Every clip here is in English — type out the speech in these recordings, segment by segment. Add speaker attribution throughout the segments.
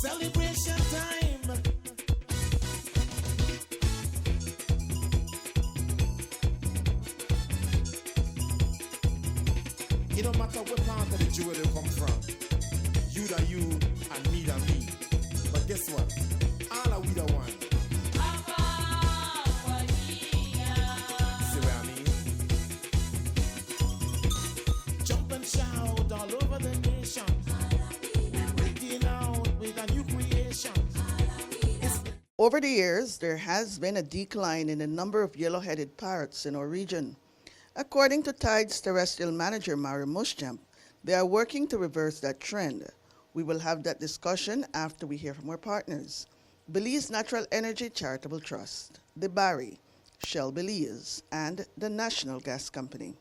Speaker 1: Celebration time. It don't matter what part of the jewelry you come from. You da you and me da me. But guess what? All are we the one. See what I mean? Jump and shout all over the nation. We're breaking out with a new creation.
Speaker 2: Over the years, there has been a decline in the number of yellow-headed parrots in our region. According to Tide's Terrestrial manager, Muschamp, they are working to reverse that trend. We will have that discussion after we hear from our partners. Belize Natural Energy Charitable Trust, the Barry, Shell Belize, and the National Gas Company.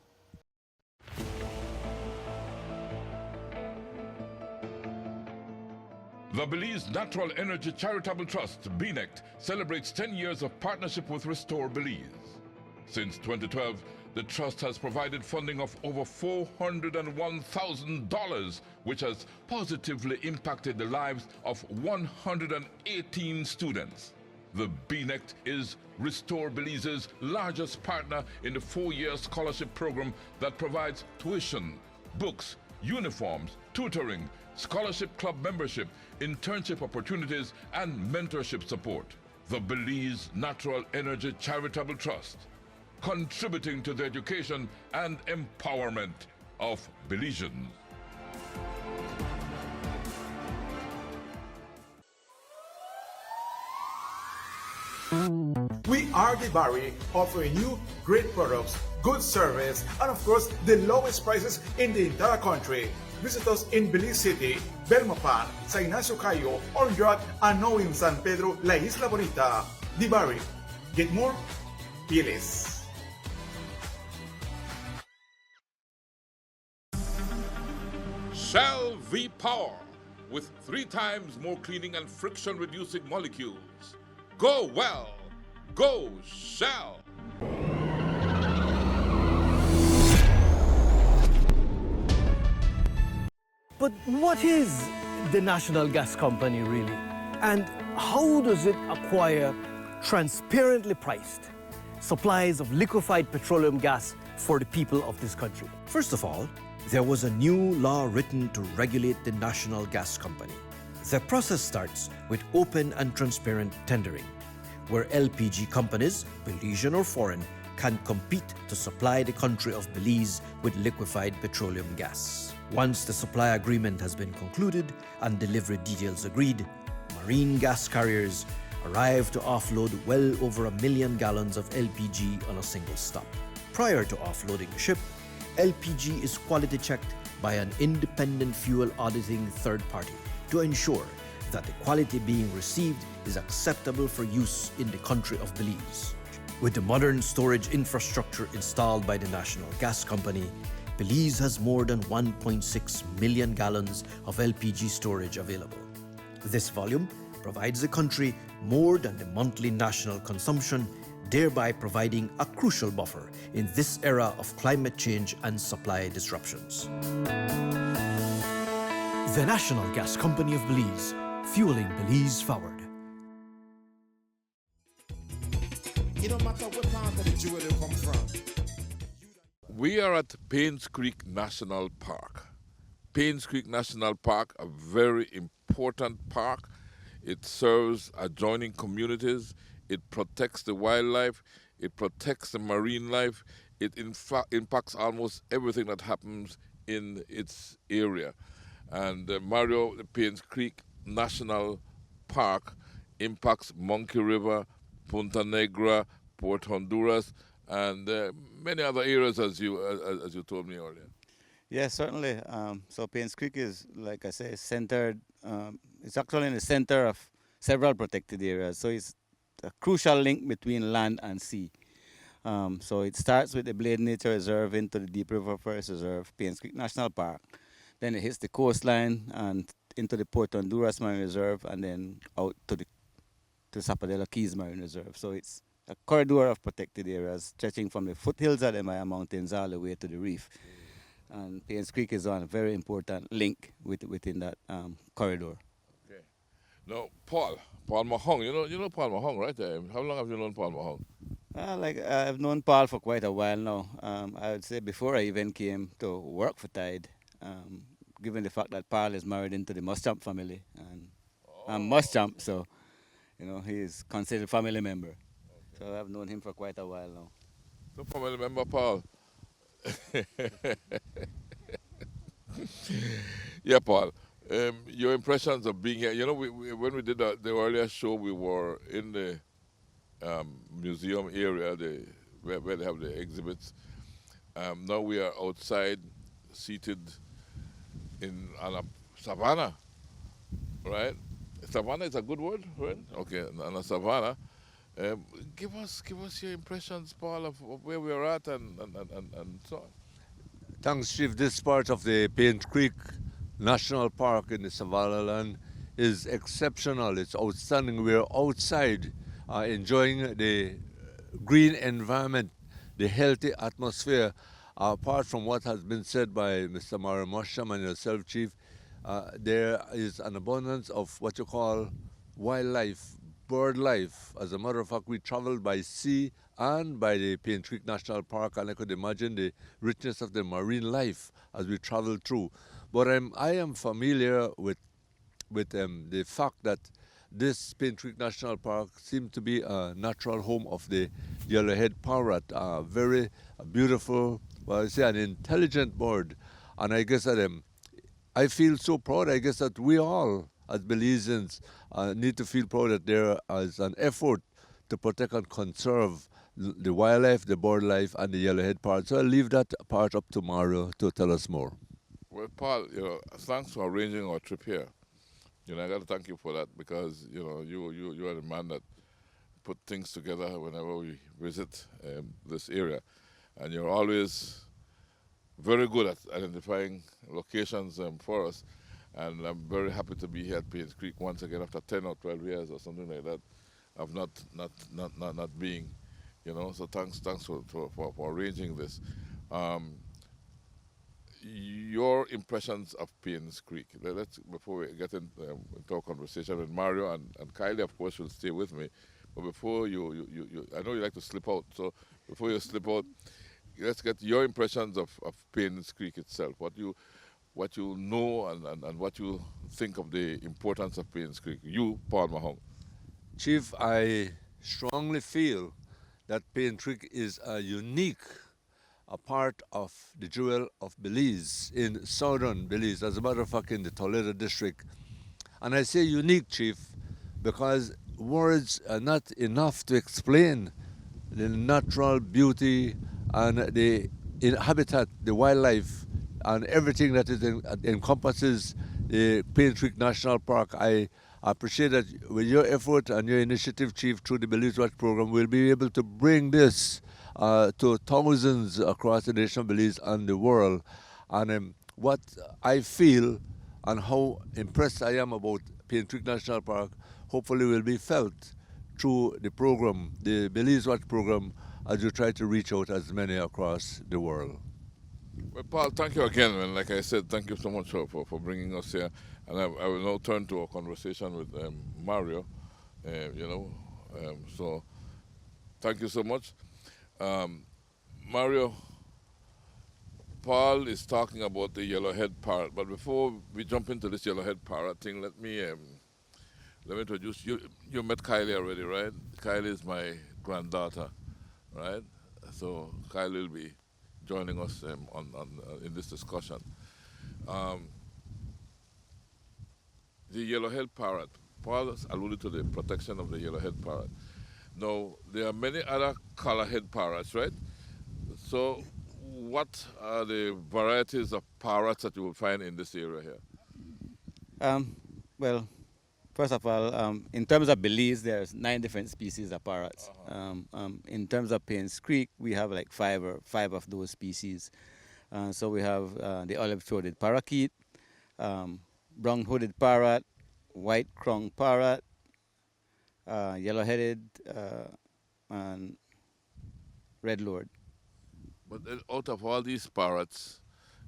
Speaker 3: The Belize Natural Energy Charitable Trust, BNECT, celebrates 10 years of partnership with Restore Belize. Since 2012, the Trust has provided funding of over $401,000, which has positively impacted the lives of 118 students. The BNECT is Restore Belize's largest partner in the 4-year scholarship program that provides tuition, books, uniforms, tutoring, scholarship club membership, internship opportunities, and mentorship support. The Belize Natural Energy Charitable Trust, contributing to the education and empowerment of Belizeans.
Speaker 4: We are the Barry, offering you great products, good service, and of course, the lowest prices in the entire country. Visit us in Belize City, Belmopan, San Ignacio Cayo, Orange, and now in San Pedro, La Isla Bonita. The Barry. Get more, pay less.
Speaker 3: Shell V-Power, with 3 times more cleaning and friction-reducing molecules. Go well. Go Shell.
Speaker 5: But what is the National Gas Company really? And how does it acquire transparently priced supplies of liquefied petroleum gas for the people of this country?
Speaker 6: First of all, there was a new law written to regulate the National Gas Company. The process starts with open and transparent tendering, where LPG companies, Belizean or foreign, can compete to supply the country of Belize with liquefied petroleum gas. Once the supply agreement has been concluded and delivery details agreed, marine gas carriers arrive to offload well over 1 million gallons of LPG on a single stop. Prior to offloading the ship, LPG is quality checked by an independent fuel auditing third party to ensure that the quality being received is acceptable for use in the country of Belize. With the modern storage infrastructure installed by the National Gas Company, Belize has more than 1.6 million gallons of LPG storage available. This volume provides the country more than the monthly national consumption, thereby providing a crucial buffer in this era of climate change and supply disruptions. The National Gas Company of Belize, fueling Belize forward.
Speaker 1: It don't matter what part of the jewelry you come from.
Speaker 3: We are at Payne's Creek National Park. Payne's Creek National Park, a very important park. It serves adjoining communities. It protects the wildlife. It protects the marine life. It impacts almost everything that happens in its area. And Mario, the Payne's Creek National Park impacts Monkey River, Punta Negra, Port Honduras, and many other areas, as you told me earlier.
Speaker 7: Yes, certainly. So Payne's Creek is, like I say, centered. It's actually in the center of several protected areas. So it's a crucial link between land and sea. So it starts with the Blade Nature Reserve into the Deep River Forest Reserve, Payne's Creek National Park. Then it hits the coastline and into the Port Honduras Marine Reserve, and then out to the Zapadella Keys Marine Reserve. So it's a corridor of protected areas stretching from the foothills of the Maya Mountains all the way to the reef. And Payne's Creek is on a very important link within that corridor.
Speaker 3: Okay. Now, Paul Mahong, you know Paul Mahong, right? How long have you known Paul Mahong?
Speaker 7: I've known Paul for quite a while now. I would say before I even came to work for Tide, given the fact that Paul is married into the Muschamp family, and I'm Muschamp, so he's considered a family member. So I've known him for quite a while now.
Speaker 3: So, family member Paul. Yeah, Paul. Your impressions of being here. When we did the earlier show, we were in the museum area, where they have the exhibits. Now we are outside, seated on a savannah, right? Savannah is a good word, right? Okay, on a savannah. Give us your impressions, Paul, of where we are at and so on.
Speaker 8: Thanks, Chief. This part of the Payne Creek National Park in the Savannah land is exceptional. It's outstanding. We're outside enjoying the green environment, the healthy atmosphere. Apart from what has been said by Mr. Muschamp and yourself, Chief, there is an abundance of what you call wildlife, bird life. As a matter of fact, we traveled by sea and by the Payne Creek National Park, and I could imagine the richness of the marine life as we traveled through. But I am familiar with the fact that this Payne Creek National Park seems to be a natural home of the yellowhead parrot, a very beautiful, well, I say an intelligent bird. And I guess that I feel so proud. I guess that we all, as Belizeans, need to feel proud that there is an effort to protect and conserve the wildlife, the bird life, and the yellowhead parrot. So I'll leave that part up to Mario to tell us more.
Speaker 3: Well, Paul, thanks for arranging our trip here. I got to thank you for that because you are the man that put things together whenever we visit this area, and you're always very good at identifying locations for us. And I'm very happy to be here at Payne Creek once again after 10 or 12 years or something like that of not being, So thanks for arranging this. Your impressions of Payne's Creek. Let's before we get into our conversation with Mario and Kylie, of course, will stay with me. But before you, I know you like to slip out. So before you slip out, let's get your impressions of Payne's Creek itself. What you know and what you think of the importance of Payne's Creek. You, Paul Mahong.
Speaker 8: Chief, I strongly feel that Payne Creek is a part of the jewel of Belize, in southern Belize, as a matter of fact, in the Toledo district. And I say unique, Chief, because words are not enough to explain the natural beauty and the habitat, the wildlife, and everything that encompasses the Payne Creek National Park. I appreciate that with your effort and your initiative, Chief, through the Belize Watch program, we'll be able to bring this to thousands across the nation of Belize and the world. And what I feel and how impressed I am about Payne Creek National Park hopefully will be felt through the program, the Belize Watch program, as you try to reach out as many across the world.
Speaker 3: Well, Paul, thank you again, man. Like I said, thank you so much for bringing us here. And I will now turn to a conversation with Mario, so thank you so much. Mario, Paul is talking about the yellowhead parrot, but before we jump into this yellowhead parrot thing, let me introduce you. You met Kylie already, right? Kylie is my granddaughter, right? So Kylie will be joining us in this discussion. The yellowhead parrot. Paul has alluded to the protection of the yellowhead parrot. Now, there are many other colorhead parrots, right? So, what are the varieties of parrots that you will find in this area here?
Speaker 7: Well, first of all, in terms of Belize, there's 9 different species of parrots. In terms of Payne's Creek, we have like five of those species. So we have the olive-throated parakeet, brown-hooded parrot, white-crowned parrot, yellow-headed, and red lord.
Speaker 3: But out of all these parrots,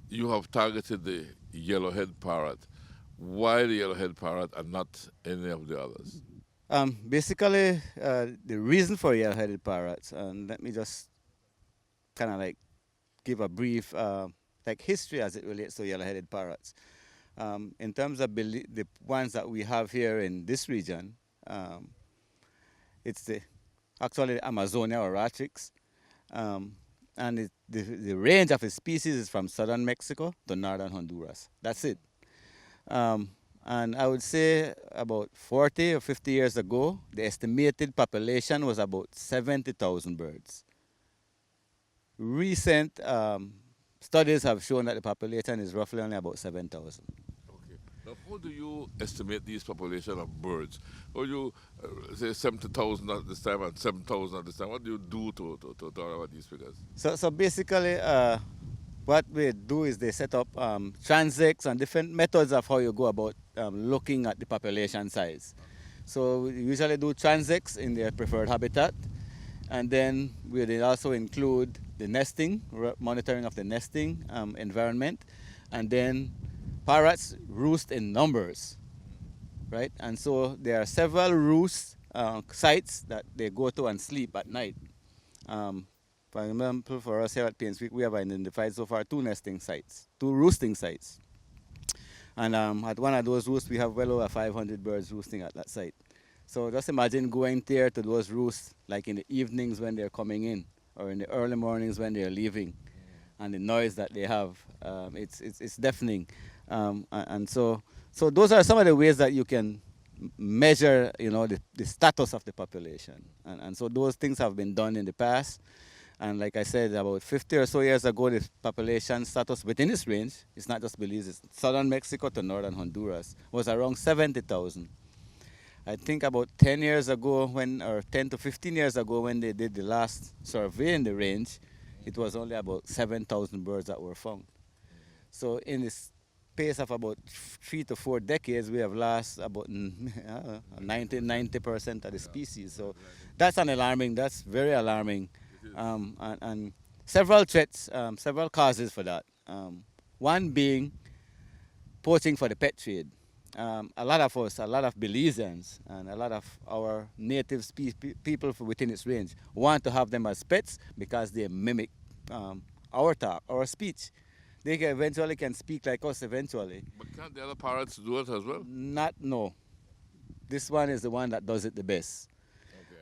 Speaker 3: you have targeted the yellowhead parrot. Why the yellow-headed parrot and not any of the others?
Speaker 7: Basically, the reason for yellow-headed parrots, and let me just kind of like give a brief like history as it relates to yellow-headed parrots. In terms of the ones that we have here in this region, it's actually Amazonia or Ratrix. And the range of the species is from southern Mexico to northern Honduras. That's it. And I would say about 40 or 50 years ago, the estimated population was about 70,000 birds. Recent studies have shown that the population is roughly only about 7,000.
Speaker 3: Okay. Now, how do you estimate these population of birds? Or you say 70,000 at this time and 7,000 at this time? What do you do to arrive at these figures?
Speaker 7: So basically, what we do is they set up transects and different methods of how you go about looking at the population size. So we usually do transects in their preferred habitat, and then we also include the nesting, monitoring of the nesting environment, and then parrots roost in numbers, right? And so there are several roost sites that they go to and sleep at night. For example, for us here at Payne Creek, we have identified so far 2 roosting sites. And at one of those roosts, we have well over 500 birds roosting at that site. So just imagine going there to those roosts, like in the evenings when they're coming in, or in the early mornings when they're leaving, and the noise that they have, it's deafening. And so those are some of the ways that you can measure, the status of the population. And so those things have been done in the past. And like I said, about 50 or so years ago, the population status within this range, it's not just Belize, it's southern Mexico to northern Honduras, was around 70,000. I think about 10 years ago, or 10 to 15 years ago, when they did the last survey in the range, it was only about 7,000 birds that were found. So in the space of about 3 to 4 decades, we have lost about 90% of the species. So that's very alarming. And several threats, several causes for that. One being poaching for the pet trade. A lot of us, a lot of Belizeans, and a lot of our native people within its range want to have them as pets because they mimic our talk, our speech. They eventually can speak like us eventually.
Speaker 3: But can't the other parrots do it as well?
Speaker 7: No. This one is the one that does it the best.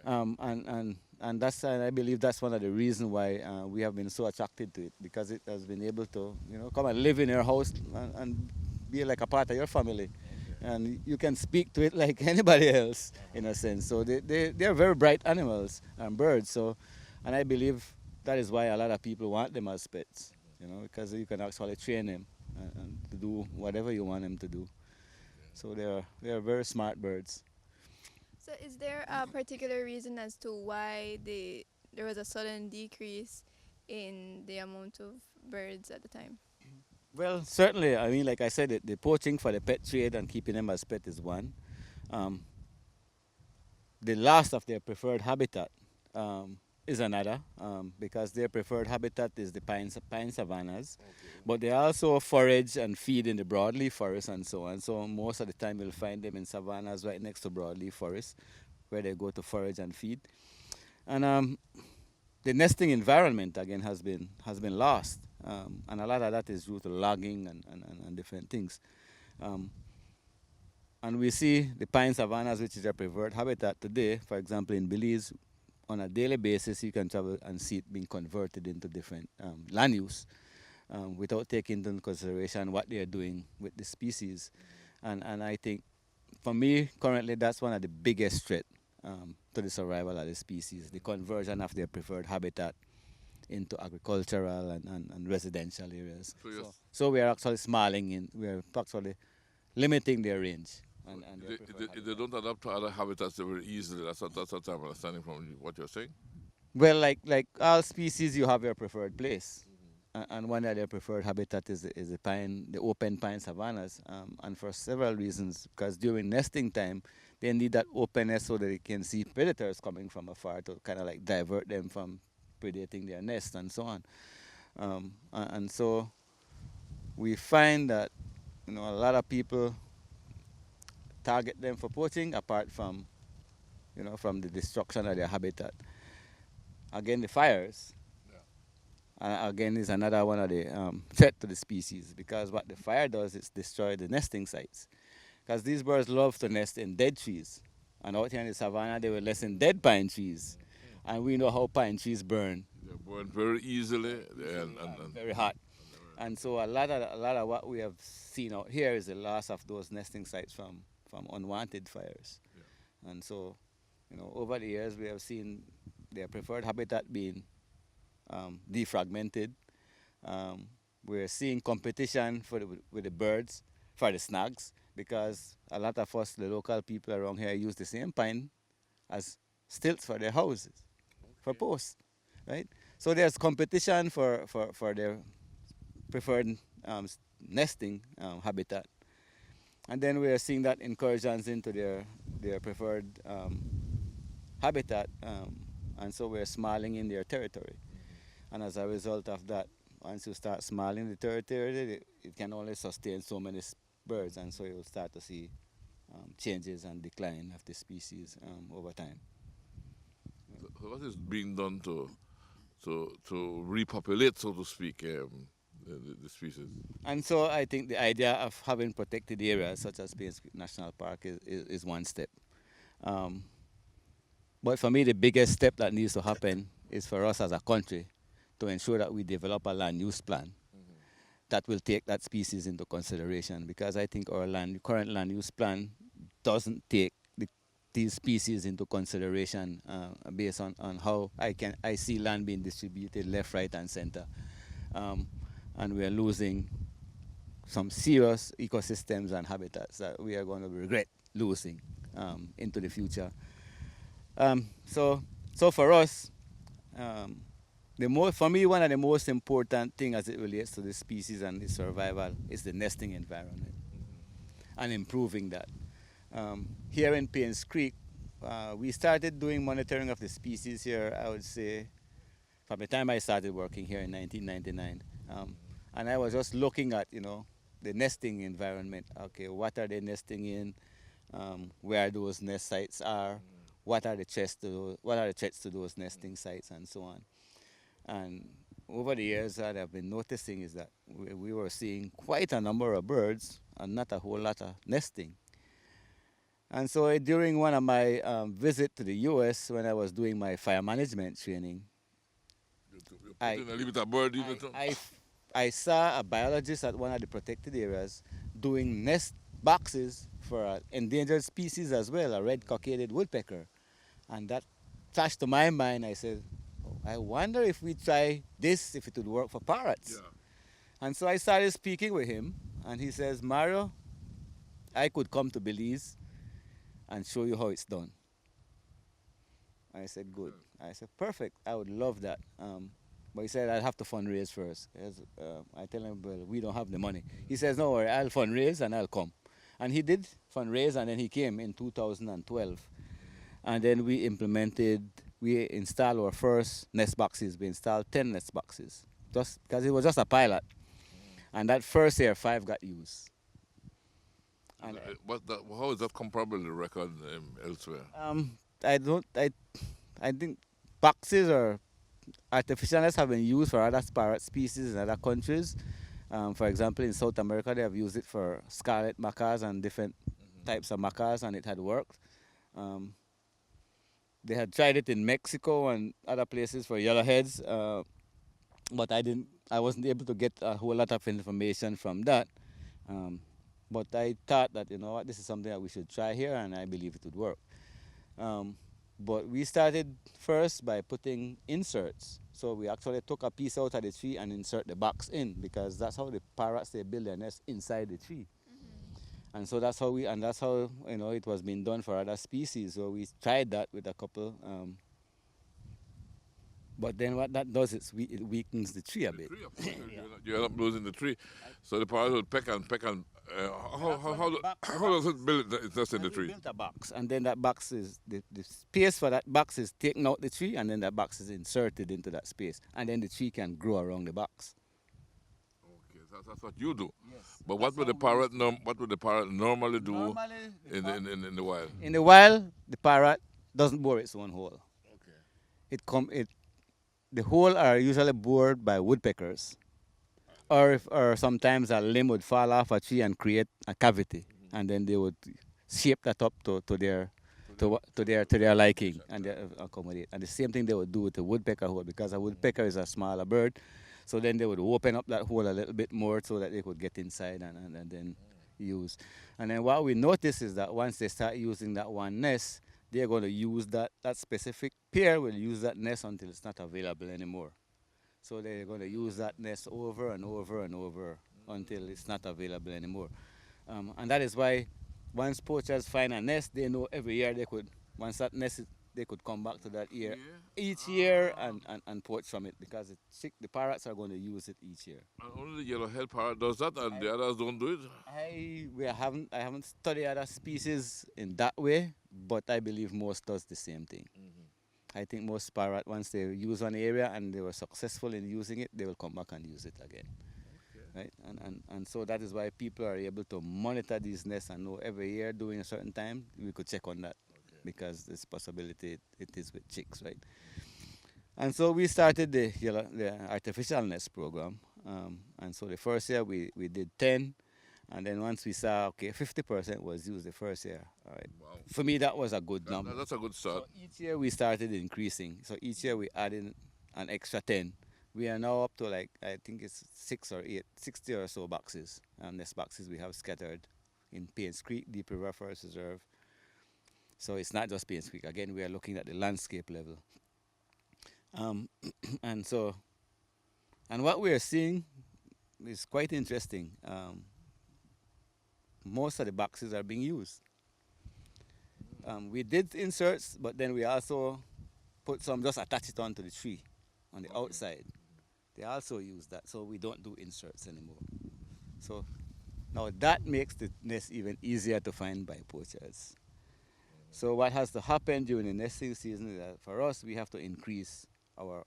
Speaker 3: Okay.
Speaker 7: And I believe that's one of the reasons why we have been so attracted to it, because it has been able to, come and live in your house and be like a part of your family. Okay. And you can speak to it like anybody else, in a sense. So they are very bright animals and birds. So, and I believe that is why a lot of people want them as pets, because you can actually train them and to do whatever you want them to do. So they are very smart birds.
Speaker 9: So is there a particular reason as to why there was a sudden decrease in the amount of birds at the time?
Speaker 7: Well, certainly. I mean, like I said, the poaching for the pet trade and keeping them as pet is one. The loss of their preferred habitat is another, because their preferred habitat is the pine savannas. Okay. But they also forage and feed in the broadleaf forest and so on. So most of the time you'll find them in savannas right next to broadleaf forest, where they go to forage and feed. And the nesting environment again has been lost, and a lot of that is due to logging and different things. And we see the pine savannas, which is their preferred habitat today. For example, in Belize, on a daily basis, you can travel and see it being converted into different land use without taking into consideration what they are doing with the species. And I think, for me, currently, that's one of the biggest threats to the survival of the species, the conversion of their preferred habitat into agricultural and residential areas. So we are actually we are actually limiting their range. And
Speaker 3: they don't adapt to other habitats very easily. That's what I'm understanding from what you're saying.
Speaker 7: Well, like all species, you have your preferred place, and one of their preferred habitat is the open pine savannas, and for several reasons. Because during nesting time, they need that openness so that they can see predators coming from afar to kind of like divert them from predating their nest and so on. And so we find that a lot of people target them for poaching, apart from, from the destruction of their habitat. Again, the fires, again, is another one of the threat to the species, because what the fire does is destroy the nesting sites. Because these birds love to nest in dead trees. And out here in the savannah, they will nest in dead pine trees. And we know how pine trees burn.
Speaker 3: They burn very easily and
Speaker 7: very hot. And so a lot of what we have seen out here is the loss of those nesting sites from unwanted fires. Yeah. And so, over the years we have seen their preferred habitat being defragmented. We're seeing competition with the birds for the snags, because a lot of us, the local people around here, use the same pine as stilts for their houses, for posts, right? So there's competition for their preferred nesting habitat. And then we are seeing that incursions into their preferred habitat, and so we're smalling in their territory. And as a result of that, once you start smalling the territory, it can only sustain so many birds, and so you'll start to see changes and decline of the species over time.
Speaker 3: So what is being done to repopulate, so to speak, the species?
Speaker 7: And so I think the idea of having protected areas such as Payne Creek National Park is one step. But for me, the biggest step that needs to happen is for us as a country to ensure that we develop a land use plan that will take that species into consideration, because I think our current land use plan doesn't take these species into consideration based on how I see land being distributed left, right, and center. And we are losing some serious ecosystems and habitats that we are going to regret losing into the future. So for us, for me, one of the most important things as it relates to the species and its survival is the nesting environment and improving that. Here in Payne Creek, we started doing monitoring of the species here, I would say, from the time I started working here in 1999. And I was just looking at, the nesting environment. Okay, what are they nesting in? Where those nest sites are? What are the threats to those nesting sites, and so on. And over the years, what I've been noticing is that we were seeing quite a number of birds and not a whole lot of nesting. And so during one of my visits to the U.S., when I was doing my fire management training, I saw a biologist at one of the protected areas doing nest boxes for an endangered species as well, a red cockaded woodpecker. And that flashed to my mind. I said, I wonder if we try this, if it would work for parrots. Yeah. And so I started speaking with him, and he says, Mario, I could come to Belize and show you how it's done. I said, good. I said, perfect. I would love that. But he said, I'd have to fundraise first. I tell him, well, we don't have the money. He says, no worry, I'll fundraise and I'll come. And he did fundraise, and then he came in 2012. And then we installed our first nest boxes. We installed 10 nest boxes, just because it was just a pilot. And that first year, 5 got used. And
Speaker 3: how is that comparable to the record elsewhere?
Speaker 7: I think boxes or artificial nests have been used for other parrot species in other countries. For example, in South America, they have used it for scarlet macaws and different types of macaws, and it had worked. They had tried it in Mexico and other places for yellowheads, but I wasn't able to get a whole lot of information from that. But I thought that, this is something that we should try here, and I believe it would work. But we started first by putting inserts. So we actually took a piece out of the tree and insert the box in, because that's how the parrots, they build their nest inside the tree. And so that's how it was being done for other species. So we tried that with a couple. But then what that does is it weakens the tree a bit.
Speaker 3: You end up losing the tree. So the parrot will peck and how does it build its nest in the tree?
Speaker 7: We built a box, and then that box is, the space for that box is taken out the tree, and then that box is inserted into that space. And then the tree can grow around the box.
Speaker 3: Okay, because that's what you do.
Speaker 7: Yes.
Speaker 3: But what would the parrot normally do in the wild?
Speaker 7: In the wild, the parrot doesn't bore its own hole.
Speaker 3: Okay.
Speaker 7: The hole are usually bored by woodpeckers, or sometimes a limb would fall off a tree and create a cavity, and then they would shape that up to their liking and accommodate. And the same thing they would do with the woodpecker hole, because a woodpecker is a smaller bird, so then they would open up that hole a little bit more so that they could get inside and then use. And then what we notice is that once they start using that one nest, they're going to use that specific pair will use that nest until it's not available anymore. So they're going to use that nest over and over and over until it's not available anymore. And that is why once poachers find a nest, they know every year once that nest they could come back to that each year and poach from it, because the parrots are going to use it each year.
Speaker 3: And only the yellow-head parrot does that, and the others don't do it?
Speaker 7: I haven't studied other species in that way, but I believe most does the same thing. I think most parrot, once they use one area and they were successful in using it, they will come back and use it again. Right? And so that is why people are able to monitor these nests and know every year during a certain time we could check on that, because there's possibility it is with chicks, right? And so we started the artificial nest program, and so the first year we did 10, and then once we saw 50% was used the first year. All right.
Speaker 3: Wow.
Speaker 7: For me that was a good number.
Speaker 3: That's a good start.
Speaker 7: So each year we started increasing. So each year we added an extra 10. We are now up to I think it's 60 or so boxes, nest boxes we have scattered in Payne's Creek, Deep River Forest Reserve. So it's not just Payne's Creek. Again, we are looking at the landscape level. And what we are seeing is quite interesting. Most of the boxes are being used. We did inserts, but then we also put some, just attach it onto the tree on the outside. They also use that, so we don't do inserts anymore. So now that makes the nest even easier to find by poachers. So what has to happen during the nesting season is that for us, we have to increase our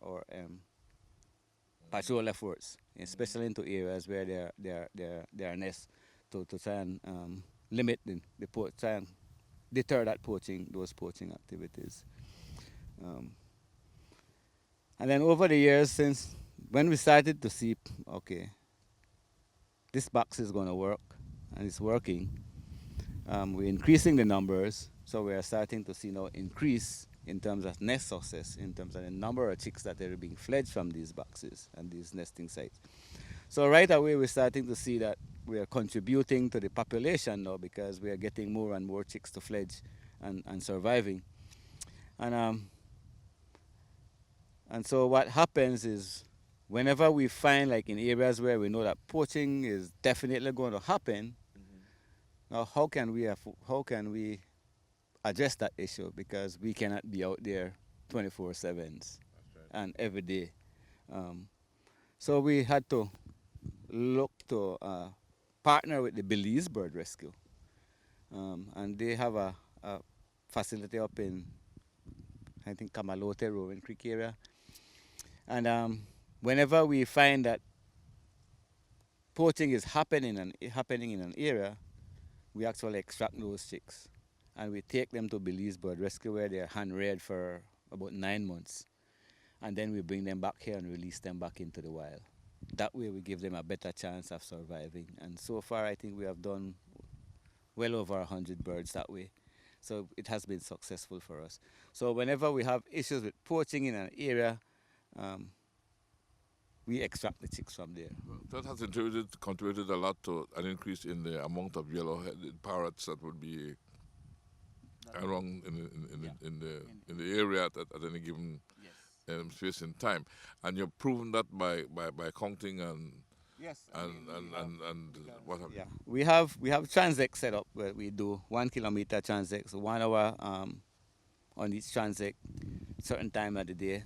Speaker 7: patrol efforts, especially into areas where there are nests, to try and limit try and deter those poaching activities. And then over the years, since when we started to see, this box is going to work, and it's working, we're increasing the numbers, so we are starting to see now increase in terms of nest success, in terms of the number of chicks that are being fledged from these boxes and these nesting sites. So right away we're starting to see that we are contributing to the population now, because we are getting more and more chicks to fledge and surviving. And so what happens is, whenever we find, in areas where we know that poaching is definitely going to happen, now how can we address that issue? Because we cannot be out there 24/7 and every day. So we had to look to partner with the Belize Bird Rescue, and they have a facility up in, I think, Kamalote, Rowan Creek area. And whenever we find that poaching is happening in an area, we actually extract those chicks, and we take them to Belize Bird Rescue, where they're hand-reared for about 9 months, and then we bring them back here and release them back into the wild. That way we give them a better chance of surviving, and so far I think we have done well over 100 birds that way. So it has been successful for us. So whenever we have issues with poaching in an area, we extract the chicks from there.
Speaker 3: That has contributed a lot to an increase in the amount of yellow-headed parrots that would be around in the area at any given space in time. And you've proven that by counting and what have you?
Speaker 7: We have transects set up where we do 1 kilometer transects, 1 hour on each transect, certain time of the day,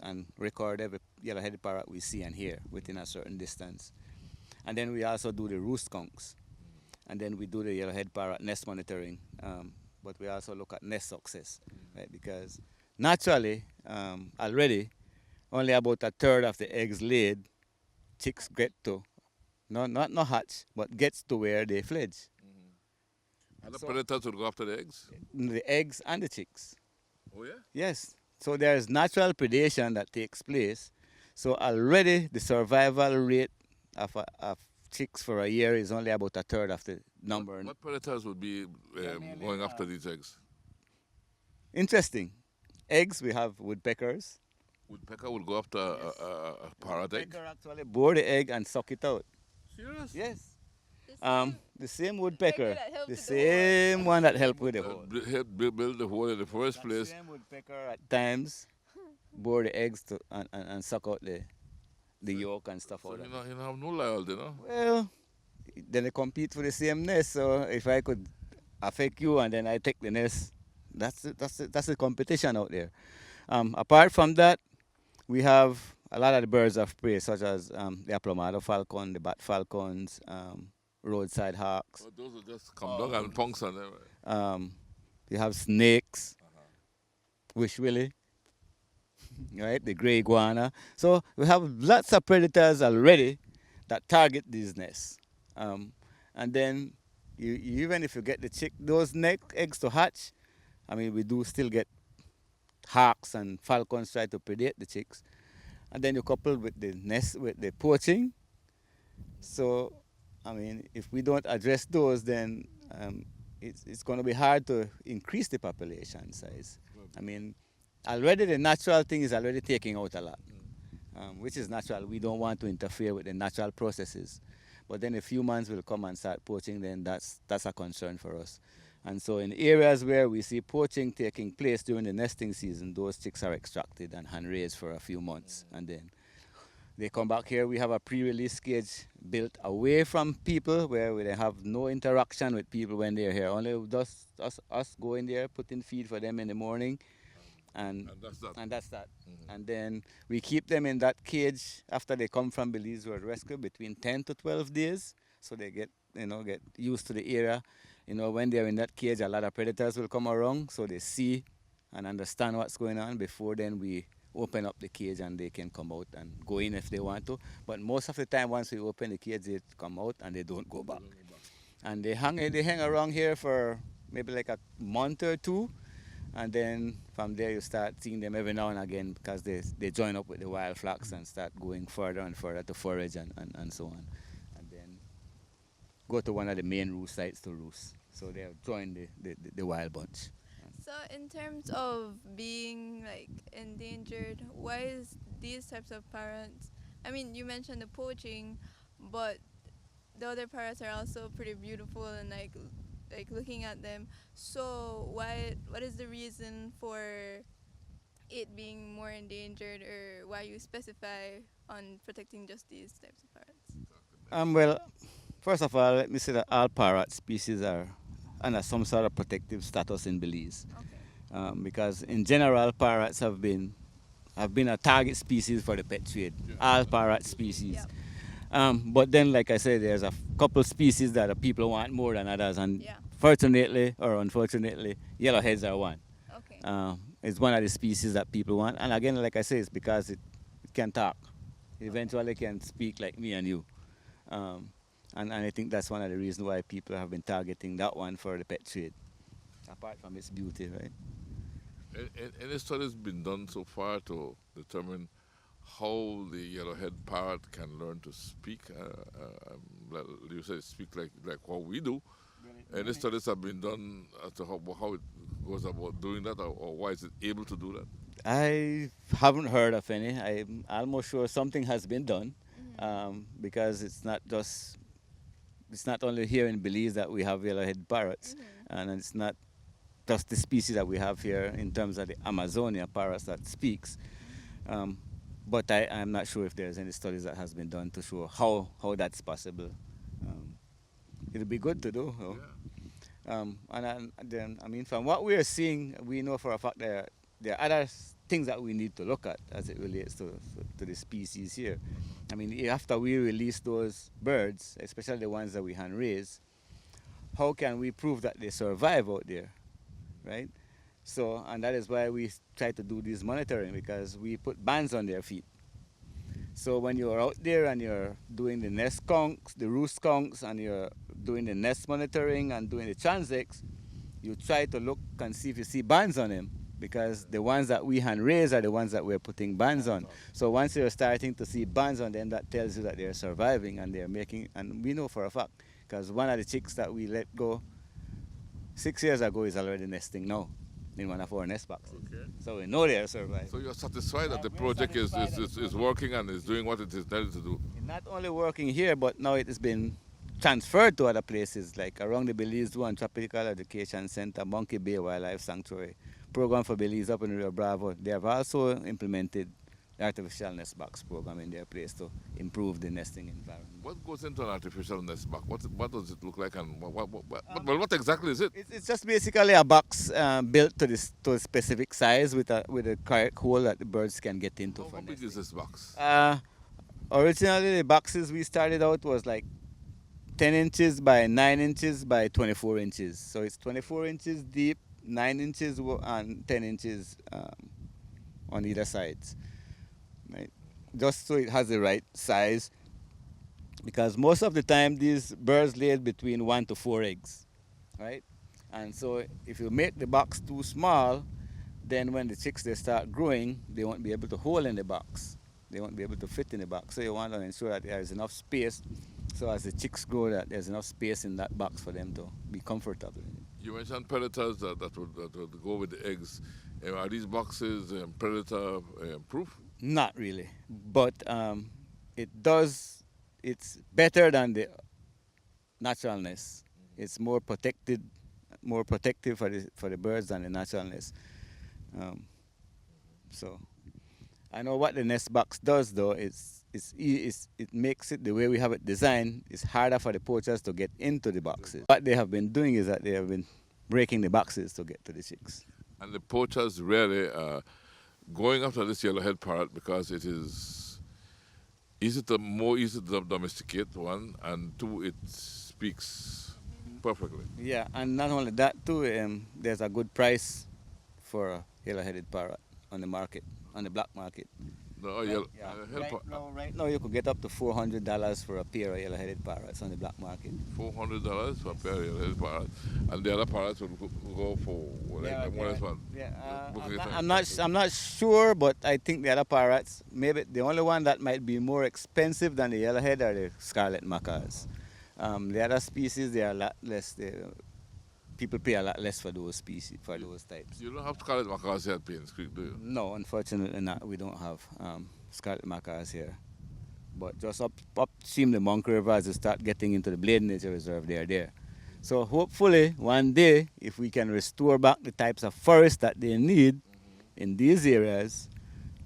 Speaker 7: and record every yellow-headed parrot we see and hear within a certain distance. And then we also do the roost counts, and then we do the yellow-headed parrot nest monitoring, but we also look at nest success, right? Because naturally, already, only about 1/3 of the eggs laid, chicks get to not hatch, but gets to where they fledge.
Speaker 3: And the predators will go after the eggs?
Speaker 7: The eggs and the chicks.
Speaker 3: Oh, yeah?
Speaker 7: Yes. So there's natural predation that takes place. So already the survival rate of chicks for a year is only about a third of the number.
Speaker 3: What predators would be going after these eggs?
Speaker 7: Interesting. Eggs, we have woodpeckers.
Speaker 3: Woodpecker will go after a parrot egg?
Speaker 7: Woodpecker actually bore the egg and suck it out.
Speaker 3: Serious?
Speaker 7: Yes. The same woodpecker, the
Speaker 9: the
Speaker 7: same one that helped with the hole.
Speaker 3: Help build the hole in the first
Speaker 7: That
Speaker 3: place.
Speaker 7: same woodpecker at times bore the eggs and suck out the yolk and stuff
Speaker 3: So
Speaker 7: out of it.
Speaker 3: you have no loyalty, no?
Speaker 7: Well, then they compete for the same nest. So if I could affect you and then I take the nest, that's the competition out there. Apart from that, we have a lot of the birds of prey, such as the Aplomado falcon, the bat falcons, roadside hawks.
Speaker 3: But those will just come down and punks on them.
Speaker 7: You have snakes, wish willy, right? The gray iguana. So we have lots of predators already that target these nests. And then even if you get those eggs to hatch, I mean, we do still get hawks and falcons try to predate the chicks. And then you couple with the nest, with the poaching. So, I mean, if we don't address those, then it's going to be hard to increase the population size. I mean, already the natural thing is already taking out a lot, which is natural. We don't want to interfere with the natural processes. But then if humans will come and start poaching, then that's a concern for us. And so in areas where we see poaching taking place during the nesting season, those chicks are extracted and hand-raised for a few months. And then they come back here. We have a pre-release cage built away from people where they have no interaction with people when they're here. Only just us go in there, put in feed for them in the morning. And that's that. And then we keep them in that cage after they come from Belize or rescue between 10 to 12 days. So they get used to the area. When they're in that cage, a lot of predators will come around, so they see and understand what's going on before then we open up the cage and they can come out and go in if they want to. But most of the time, once we open the cage, they come out and they don't go back. And they hang around here for maybe like a month or two, and then from there you start seeing them every now and again because they join up with the wild flocks and start going further and further to forage and so on. And then go to one of the main roost sites to roost. So they have joined the wild bunch.
Speaker 9: So in terms of being like endangered, why is these types of parrots? I mean, you mentioned the poaching, but the other parrots are also pretty beautiful and like looking at them. So what is the reason for it being more endangered, or why you specify on protecting just these types of parrots?
Speaker 7: Well, first of all, let me say that all parrot species are under some sort of protective status in Belize. Okay. Because in general, parrots have been a target species for the pet trade. Yeah. All parrot species. Yep. But then, like I said, there's a couple species that the people want more than others, and fortunately or unfortunately, yellowheads are one. Okay. It's one of the species that people want, and again, like I say, it's because it can talk. It eventually can speak like me and you. And I think that's one of the reasons why people have been targeting that one for the pet trade, apart from its beauty, right?
Speaker 3: Any studies been done so far to determine how the yellowhead parrot can learn to speak? You say speak like what we do. Any studies have been done as to how it goes about doing that, or why is it able to do that?
Speaker 7: I haven't heard of any. I'm almost sure something has been done, because it's not only here in Belize that we have yellowhead parrots, and it's not just the species that we have here in terms of the Amazonia parrots that speaks. But I'm not sure if there's any studies that has been done to show how that's possible. It'll be good to do. And then, I mean, from what we are seeing, we know for a fact there are other things that we need to look at as it relates to the species here. I mean, after we release those birds, especially the ones that we hand raise, how can we prove that they survive out there, right? So, and that is why we try to do this monitoring, because we put bands on their feet. So when you're out there and you're doing the nest counts, the roost counts, and you're doing the nest monitoring and doing the transects, you try to look and see if you see bands on them, because the ones that we hand raise are the ones that we're putting bands on. So once you're starting to see bands on them, that tells you that they're surviving and they're making, and we know for a fact, because one of the chicks that we let go 6 years ago is already nesting now in one of our nest boxes.
Speaker 3: Okay.
Speaker 7: So we know they're surviving.
Speaker 3: So you're satisfied that the project is working and is doing what it is needed to do?
Speaker 7: Not only working here, but now it has been transferred to other places, like around the Belize Zoo and Tropical Education Center, Monkey Bay Wildlife Sanctuary, program for Belize up in Rio Bravo. They have also implemented the artificial nest box program in their place to improve the nesting environment.
Speaker 3: What goes into an artificial nest box? What does it look like, and what exactly is it?
Speaker 7: It's just basically a box built to a specific size with a correct hole that the birds can get into.
Speaker 3: How big is this box?
Speaker 7: Originally, the boxes we started out was like 10 inches by 9 inches by 24 inches. So it's 24 inches deep, 9 inches and 10 inches on either sides. Right? Just so it has the right size, because most of the time these birds lay between 1 to 4 eggs, right? And so if you make the box too small, then when the chicks they start growing, they won't be able to hold in the box. They won't be able to fit in the box. So you want to ensure that there is enough space, so as the chicks grow, that there's enough space in that box for them to be comfortable.
Speaker 3: You mentioned predators that would go with the eggs. Are these boxes predator proof?
Speaker 7: Not really, but it's better than the natural nest. It's more protective for the birds than the natural nest. So I know what the nest box does, though. It makes it, the way we have it designed, it's harder for the poachers to get into the boxes. What they have been doing is that they have been breaking the boxes to get to the chicks.
Speaker 3: And the poachers really going after this yellowhead parrot because it is more easy to domesticate, one, and two, it speaks perfectly.
Speaker 7: Yeah, and not only that too, there's a good price for a yellow-headed parrot on the market, on the black market. Right now you could get up to $400 for a pair of yellow-headed parrots on the black market.
Speaker 3: $400 for a pair of yellow-headed parrots, and the other parrots would go for
Speaker 7: I'm not sure, but I think the other parrots, maybe the only one that might be more expensive than the yellowhead are the scarlet macaws. The other species, they are a lot less. People pay a lot less for those species, for those types.
Speaker 3: You don't have scarlet macaws here at Payne's Creek, do you?
Speaker 7: No, unfortunately not. We don't have scarlet macaws here. But just upstream the Monkey River, as you start getting into the Blade Nature Reserve, they are there. So hopefully one day, if we can restore back the types of forest that they need in these areas,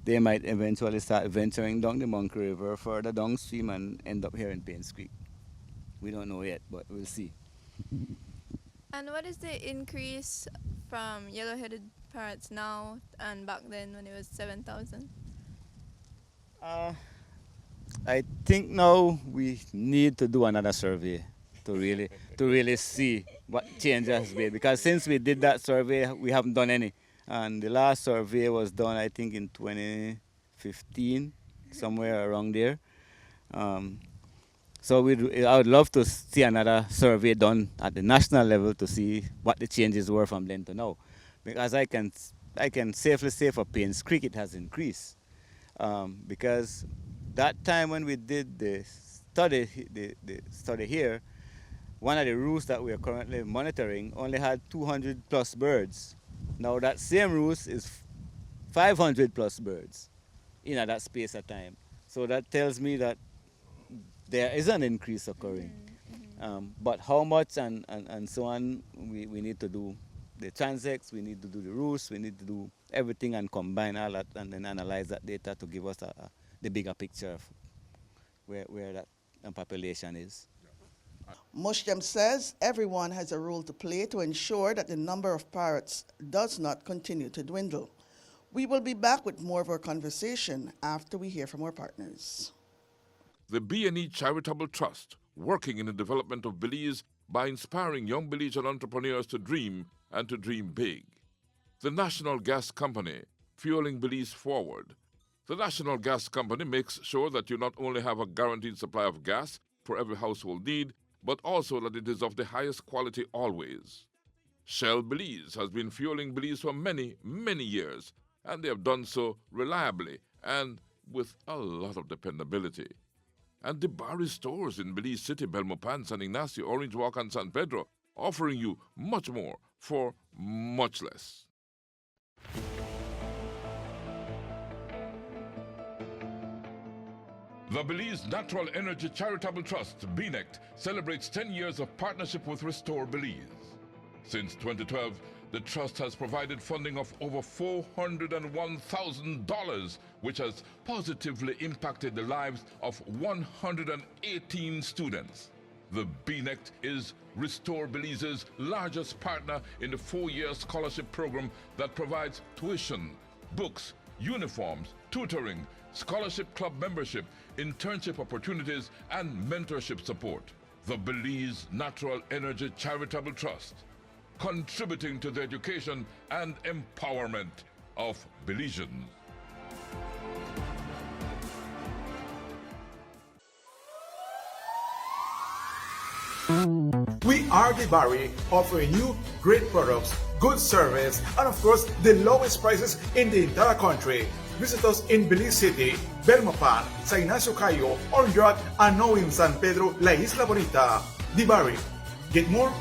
Speaker 7: they might eventually start venturing down the Monkey River further downstream and end up here in Payne's Creek. We don't know yet, but we'll see.
Speaker 9: And what is the increase from yellow-headed parrots now and back then when it was 7,000?
Speaker 7: I think now we need to do another survey to really see what change has been, because since we did that survey, we haven't done any. And the last survey was done, I think, in 2015, somewhere around there. So I would love to see another survey done at the national level to see what the changes were from then to now. Because I can safely say for Payne's Creek it has increased. Because that time when we did the study here, one of the roosts that we are currently monitoring only had 200 plus birds. Now that same roost is 500 plus birds in that space of time. So that tells me that there is an increase occurring. But how much and so on, we need to do the transects, we need to do the roosts, we need to do everything and combine all that and then analyze that data to give us the bigger picture of where that population is.
Speaker 2: Muschamp says everyone has a role to play to ensure that the number of parrots does not continue to dwindle. We will be back with more of our conversation after we hear from our partners.
Speaker 3: The B&E Charitable Trust, working in the development of Belize by inspiring young Belizean entrepreneurs to dream and to dream big. The National Gas Company, fueling Belize forward. The National Gas Company makes sure that you not only have a guaranteed supply of gas for every household need, but also that it is of the highest quality always. Shell Belize has been fueling Belize for many, many years, and they have done so reliably and with a lot of dependability. And the Barry stores in Belize City, Belmopan, San Ignacio, Orange Walk, and San Pedro, offering you much more for much less. The Belize Natural Energy Charitable Trust, BNECT, celebrates 10 years of partnership with Restore Belize. Since 2012, the Trust has provided funding of over $401,000, which has positively impacted the lives of 118 students. The BNECT is Restore Belize's largest partner in the 4-year scholarship program that provides tuition, books, uniforms, tutoring, scholarship club membership, internship opportunities, and mentorship support. The Belize Natural Energy Charitable Trust, contributing to the education and empowerment of Belizeans.
Speaker 4: We are the Barry, offering you great products, good service, and of course, the lowest prices in the entire country. Visit us in Belize City, Belmopan, San Ignacio Cayo, Orange Walk, and now in San Pedro, La Isla Bonita. The Barry. Get more?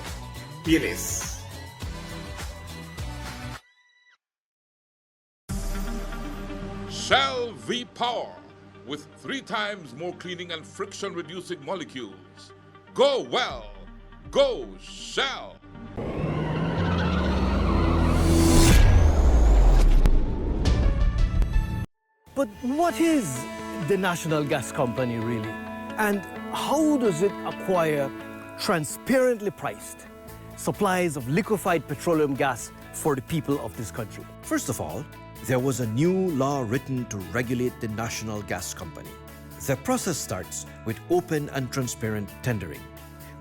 Speaker 4: Pay less.
Speaker 3: Shell V-Power, with 3 times more cleaning and friction-reducing molecules. Go well. Go Shell.
Speaker 5: But what is the National Gas Company really? And how does it acquire transparently priced supplies of liquefied petroleum gas for the people of this country?
Speaker 6: First of all, there was a new law written to regulate the National Gas Company. The process starts with open and transparent tendering,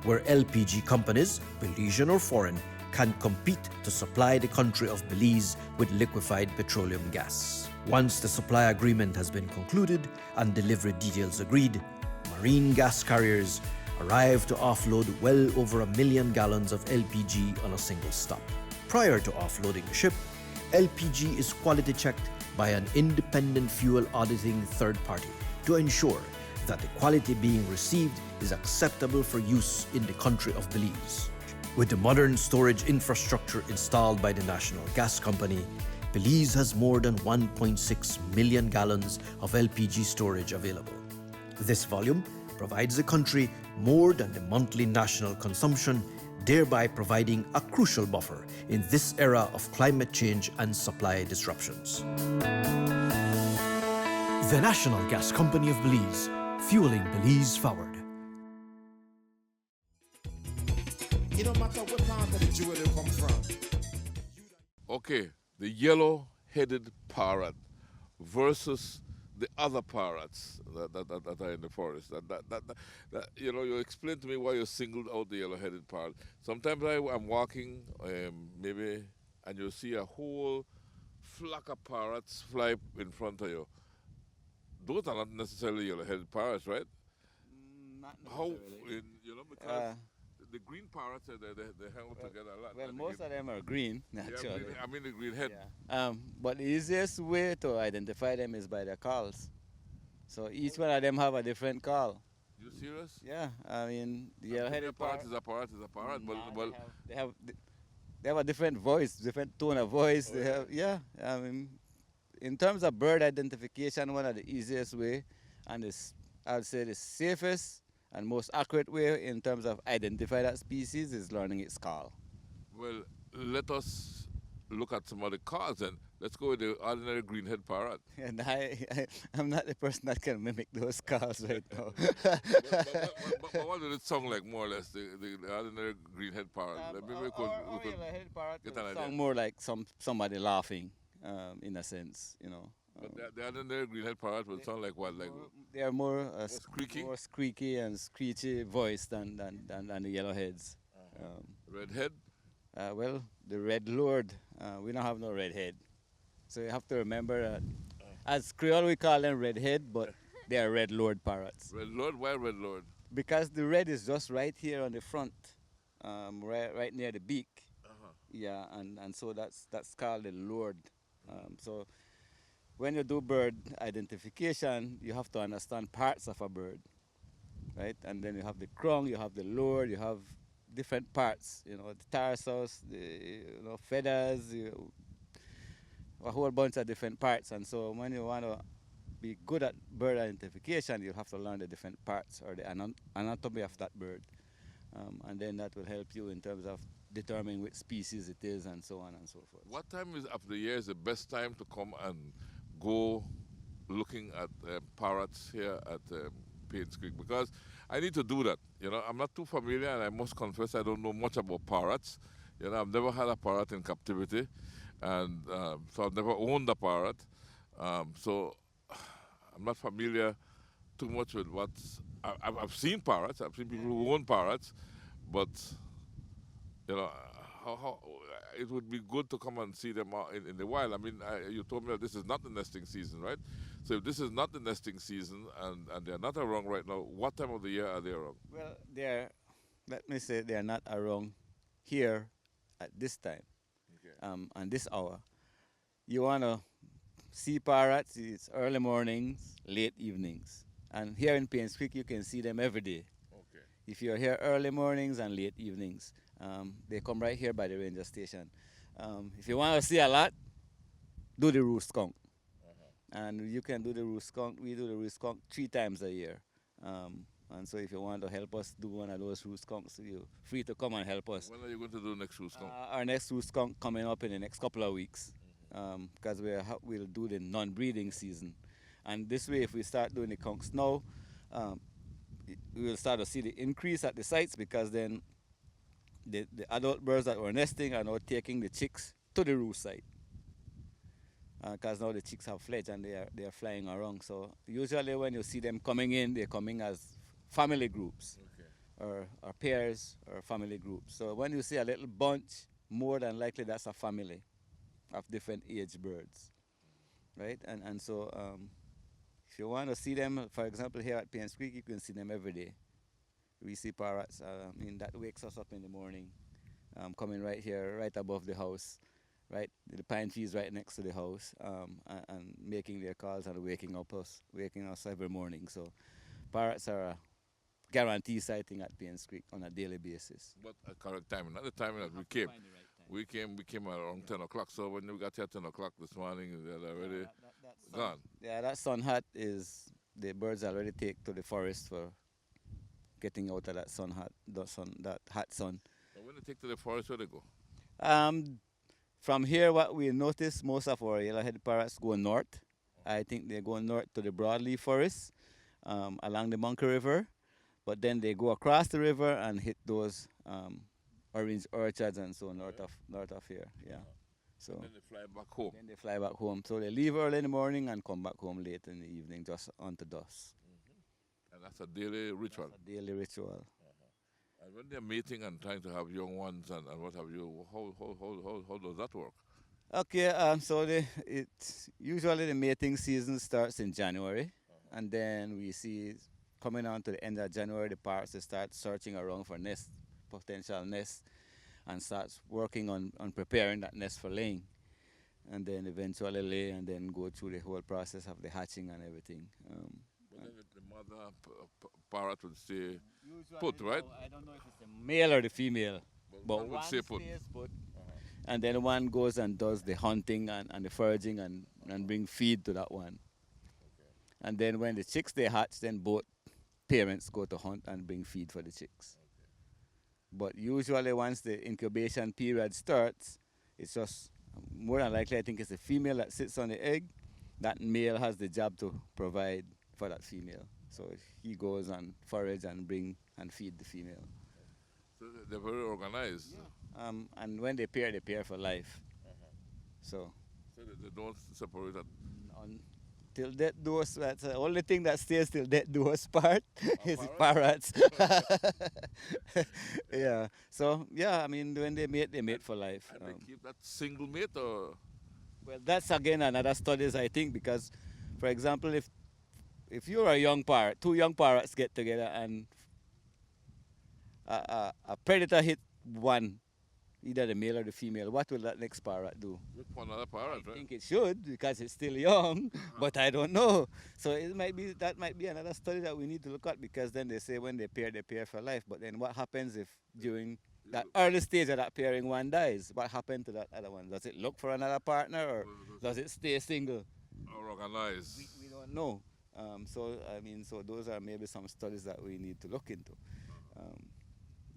Speaker 6: where LPG companies, Belizean or foreign, can compete to supply the country of Belize with liquefied petroleum gas. Once the supply agreement has been concluded and delivery details agreed, marine gas carriers arrive to offload well over 1 million gallons of LPG on a single stop. Prior to offloading the ship, LPG is quality checked by an independent fuel auditing third party to ensure that the quality being received is acceptable for use in the country of Belize. With the modern storage infrastructure installed by the National Gas Company, Belize has more than 1.6 million gallons of LPG storage available. This volume provides the country more than the monthly national consumption, thereby providing a crucial buffer in this era of climate change and supply disruptions.
Speaker 5: The National Gas Company of Belize, fueling Belize forward.
Speaker 1: It don't matter what part of the jewel they come from.
Speaker 3: Okay, the yellow-headed parrot versus the other parrots that are in the forest. You explain to me why you singled out the yellow-headed parrot. Sometimes I'm walking, maybe, and you see a whole flock of parrots fly in front of you. Those are not necessarily yellow-headed parrots, right?
Speaker 7: Not
Speaker 3: How,
Speaker 7: necessarily.
Speaker 3: because the green parrots, they hang out together a lot.
Speaker 7: Well, most of them are green, naturally.
Speaker 3: I mean the green head.
Speaker 7: But the easiest way to identify them is by their calls. So each one of them have a different call.
Speaker 3: You serious?
Speaker 7: Yeah, I mean, the yellow-headed
Speaker 3: parrot
Speaker 7: parrot
Speaker 3: is a parrot is a parrot, but
Speaker 7: they have a different voice, different tone of voice. They have, yeah, I mean, in terms of bird identification, one of the easiest way, and I would say the safest and most accurate way in terms of identify that species is learning its call.
Speaker 3: Well, let us look at some other calls then. Let's go with the ordinary green-head parrot.
Speaker 7: And I'm not the person that can mimic those calls right now.
Speaker 3: but what does it sound like, more or less, the ordinary green-head parrot? Maybe we could get an idea.
Speaker 7: Sound more like somebody laughing, in a sense, you know.
Speaker 3: But the ordinary green-head parrot would sound like what? Like
Speaker 7: they are more
Speaker 3: squeaky?
Speaker 7: more squeaky and screechy voice than the yellowheads.
Speaker 3: Redhead?
Speaker 7: Well, the red lord, we don't have no redhead. So you have to remember that As Creole, we call them redhead, but they are red lord parrots.
Speaker 3: Red Lord? Why Red Lord?
Speaker 7: Because the red is just right here on the front, right near the beak. Yeah, and so that's called the lord. So when you do bird identification, you have to understand parts of a bird, right? And then you have the crown, you have the lord, you have different parts. You know, the tarsus, the feathers, a whole bunch of different parts. And so when you want to be good at bird identification, you have to learn the different parts or the anatomy of that bird. And then that will help you in terms of determining which species it is and so on and so forth.
Speaker 3: What time of the year is the best time to come and go looking at parrots here at Paynes Creek? Because I need to do that. You know, I'm not too familiar, and I must confess I don't know much about parrots. You know, I've never had a parrot in captivity, and so I've never owned a parrot. So I'm not familiar too much with what's. I've seen parrots. I've seen people who own parrots, but you know, how it would be good to come and see them out in the wild. I mean, you told me that this is not the nesting season, right? So if this is not the nesting season and they're not around right now, what time of the year are they around?
Speaker 7: Well, let me say they're not around here at this time, and this hour. You want to see parrots, it's early mornings, late evenings. And here in Paynes Creek, you can see them every day.
Speaker 3: Okay.
Speaker 7: If you're here early mornings and late evenings, they come right here by the ranger station. If you want to see a lot, do the roost skunk. And you can do the roost skunk. We do the roost skunk 3 times a year. And so if you want to help us do one of those roost skunks, you're free to come and help us.
Speaker 3: When are you going to do next roost skunk?
Speaker 7: Our next roost skunk coming up in the next couple of weeks, because we'll do the non-breeding season. And this way, if we start doing the skunks now, we will start to see the increase at the sites, because then the adult birds that were nesting are now taking the chicks to the roost site. Because now the chicks have fledged and they are flying around. So usually when you see them coming in, they're coming as family groups, or pairs or family groups. So when you see a little bunch, more than likely that's a family of different age birds, right? And so if you want to see them, for example, here at Paynes Creek, you can see them every day. We see parrots. I mean, that wakes us up in the morning, coming right here, right above the house, right? The pine trees right next to the house, and making their calls and waking us every morning. So parrots are a guarantee sighting at Paynes Creek on a daily basis.
Speaker 3: But at correct timing, not the timing that we came. We came around 10 o'clock. So when we got here at 10 o'clock this morning, they're already gone.
Speaker 7: Yeah, that sun hat is the birds already take to the forest for getting out of that that hot sun.
Speaker 3: And when they take to the forest, where they go?
Speaker 7: From here, what we notice, most of our yellowhead parrots go north. I think they go north to the broadleaf forest along the Monkey River, but then they go across the river and hit those orange orchards and so north of here. Yeah. So
Speaker 3: and then they fly back home.
Speaker 7: Then they fly back home. So they leave early in the morning and come back home late in the evening, just onto dusk.
Speaker 3: And that's a daily ritual.
Speaker 7: That's a daily ritual.
Speaker 3: And when they're mating and trying to have young ones and what have you, how does that work?
Speaker 7: Okay, so usually the mating season starts in January, and then we see coming on to the end of January, the parrots start searching around for potential nests, and starts working on preparing that nest for laying, and then eventually lay and then go through the whole process of the hatching and everything.
Speaker 3: But then the mother parrot would stay put, right?
Speaker 7: I don't know if it's the male or the female, but
Speaker 3: one would stay put.
Speaker 7: And then one goes and does the hunting and the foraging and bring feed to that one. And then when the chicks they hatch, then both parents go to hunt and bring feed for the chicks. But usually once the incubation period starts, it's just more than likely, I think it's the female that sits on the egg. That male has the job to provide for that female. So he goes and forage and bring and feed the female.
Speaker 3: So they're very organized.
Speaker 7: Yeah. And when they pair for life. So
Speaker 3: they don't separate that.
Speaker 7: Till death do us. That's the only thing that stays till death do us part is the parrots. Yeah. So yeah, I mean when they mate for life.
Speaker 3: And they keep that single mate, or?
Speaker 7: Well, that's again another studies, I think, because For example, if you're a young parrot, two young parrots get together and a predator hit one, either the male or the female, what will that next parrot do?
Speaker 3: Look for another parrot,
Speaker 7: I
Speaker 3: right?
Speaker 7: think it should because it's still young, but I don't know. So that might be another study that we need to look at, because then they say when they pair for life. But then what happens if during that early stage of that pairing one dies? What happened to that other one? Does it look for another partner, or does it stay single?
Speaker 3: Or organized.
Speaker 7: We don't know. So those are maybe some studies that we need to look into.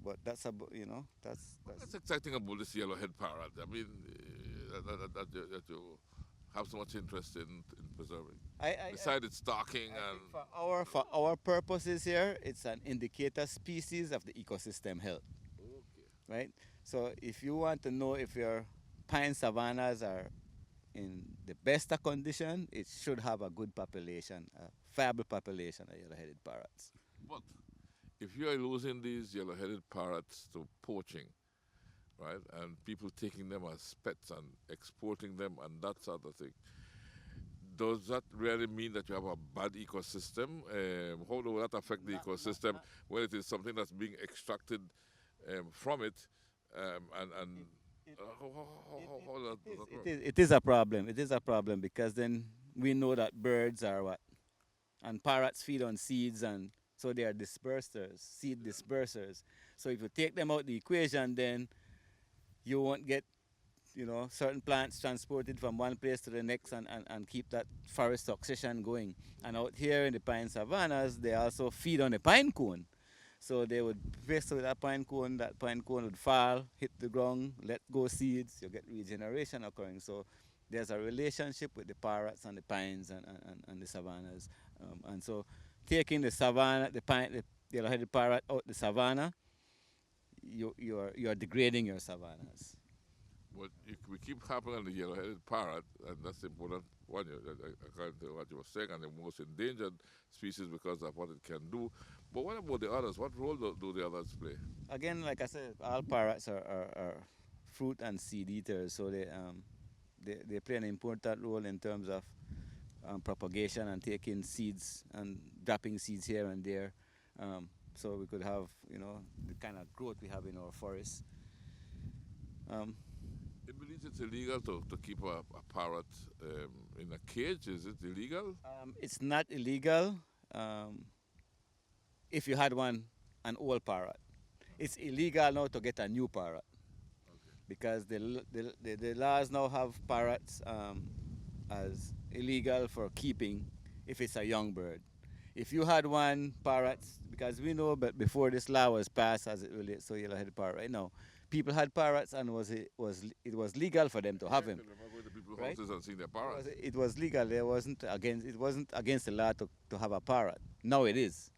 Speaker 7: But that's about,
Speaker 3: What's exciting about this yellowhead parrot? I mean, that you have so much interest in preserving. Besides its stalking and
Speaker 7: for our purposes here, it's an indicator species of the ecosystem health.
Speaker 3: okay.
Speaker 7: Right? So if you want to know if your pine savannas are in the best of condition, it should have a good population, a viable population of yellow-headed parrots.
Speaker 3: But if you are losing these yellow-headed parrots to poaching, right, and people taking them as pets and exporting them and that sort of thing, does that really mean that you have a bad ecosystem? How will that affect the ecosystem when it is something that's being extracted from it?
Speaker 7: It is a problem. It is a problem because then we know that birds are what? And parrots feed on seeds, and so they are dispersers, seed dispersers. So if you take them out the equation, then you won't get, certain plants transported from one place to the next and keep that forest succession going. And out here in the pine savannas, they also feed on the pine cone. So they would pass with that pine cone would fall, hit the ground, let go seeds, you get regeneration occurring. So there's a relationship with the parrots and the pines and the savannas. And so taking the savanna, the yellow-headed parrot out the savanna, you're degrading your savannas.
Speaker 3: But we keep harping on the yellow-headed parrot, and that's the important one, according to what you were saying, and the most endangered species because of what it can do. But what about the others? What role do the others play?
Speaker 7: Again, like I said, all parrots are fruit and seed eaters, so they play an important role in terms of propagation and taking seeds and dropping seeds here and there. So we could have, the kind of growth we have in our forests.
Speaker 3: In Belize, it's illegal to keep a parrot in a cage. Is it illegal?
Speaker 7: It's not illegal if you had an old parrot. It's illegal now to get a new parrot. Okay. Because the laws now have parrots as illegal for keeping if it's a young bird. If you had one parrot, because we know, but before this law was passed as it relates to yellow-headed parrot right now, people had parrots and it was legal for them to have him.
Speaker 3: Right? And seeing their parrots.
Speaker 7: It was legal. It wasn't against the law to have a parrot. Now it is.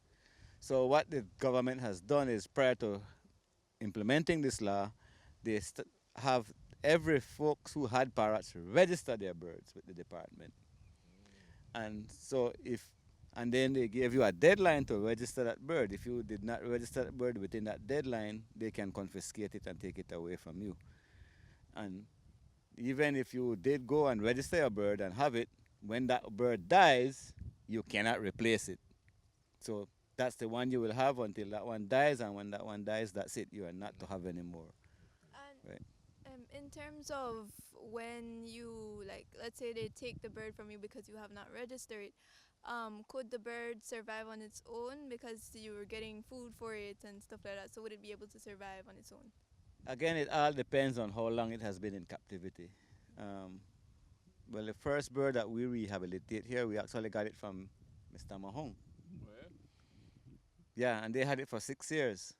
Speaker 7: So what the government has done is, prior to implementing this law, they have every folks who had parrots register their birds with the department. And so and then they gave you a deadline to register that bird. If you did not register that bird within that deadline, they can confiscate it and take it away from you. And even if you did go and register your bird and have it, when that bird dies, you cannot replace it. So that's the one you will have until that one dies, and when that one dies, that's it. You are not to have anymore.
Speaker 9: And
Speaker 7: right?
Speaker 9: In terms of when you, let's say they take the bird from you because you have not registered it, could the bird survive on its own because you were getting food for it and stuff like that? So would it be able to survive on its own?
Speaker 7: Again, it all depends on how long it has been in captivity. Well, the first bird that we rehabilitate here, we actually got it from Mr. Mahong. Yeah, and they had it for 6 years.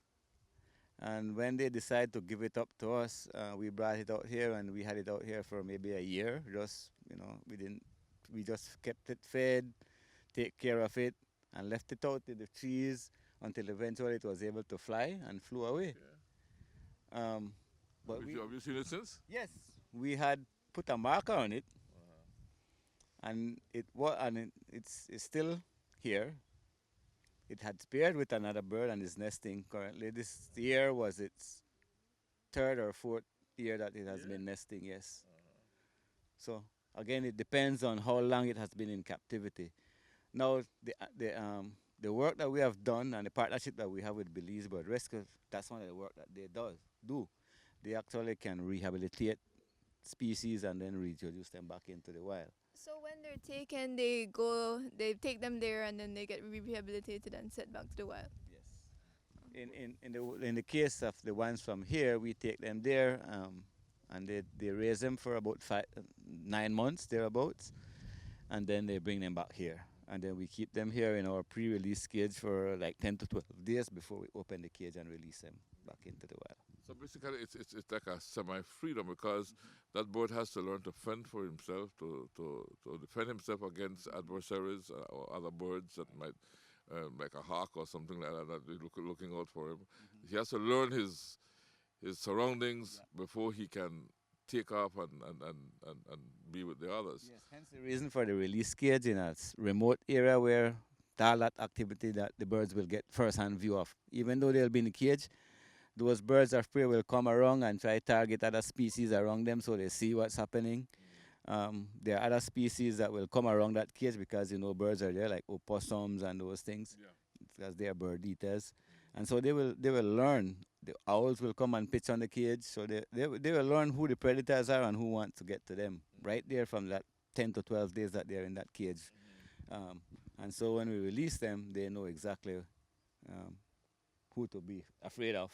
Speaker 7: And when they decided to give it up to us, we brought it out here, and we had it out here for maybe a year. We just kept it fed, take care of it, and left it out in the trees until eventually it was able to fly and flew away.
Speaker 3: Yeah. But have you seen it since?
Speaker 7: Yes, we had put a marker on it, and it's still here. It had paired with another bird and is nesting currently. This year was its 3rd or 4th year that it has been nesting. Yes. So Again, it depends on how long it has been in captivity. Now, the work that we have done and the partnership that we have with Belize Bird Rescue, that's one of the work that they do. They actually can rehabilitate species and then reintroduce them back into the wild.
Speaker 9: So when they're taken, they take them there and then they get rehabilitated and sent back to the wild.
Speaker 7: Yes. In the case of the ones from here, we take them there and they raise them for about 9 months thereabouts, and then they bring them back here. And then we keep them here in our pre-release cage for like 10 to 12 days before we open the cage and release them back into the wild.
Speaker 3: So basically, it's like a semi-freedom because that bird has to learn to fend for himself, to defend himself against adversaries or other birds that might, like a hawk or something like that looking out for him. He has to learn his surroundings before he can take off and be with the others.
Speaker 7: Yes, hence the reason for the release cage in a remote area where all that activity that the birds will get first-hand view of. Even though they'll be in the cage, those birds of prey will come around and try to target other species around them so they see what's happening. There are other species that will come around that cage because, birds are there, like opossums and those things, because they are bird eaters. And so they will learn. The owls will come and pitch on the cage, so they will learn who the predators are and who want to get to them right there from that 10 to 12 days that they're in that cage. And so when we release them, they know exactly who to be afraid of.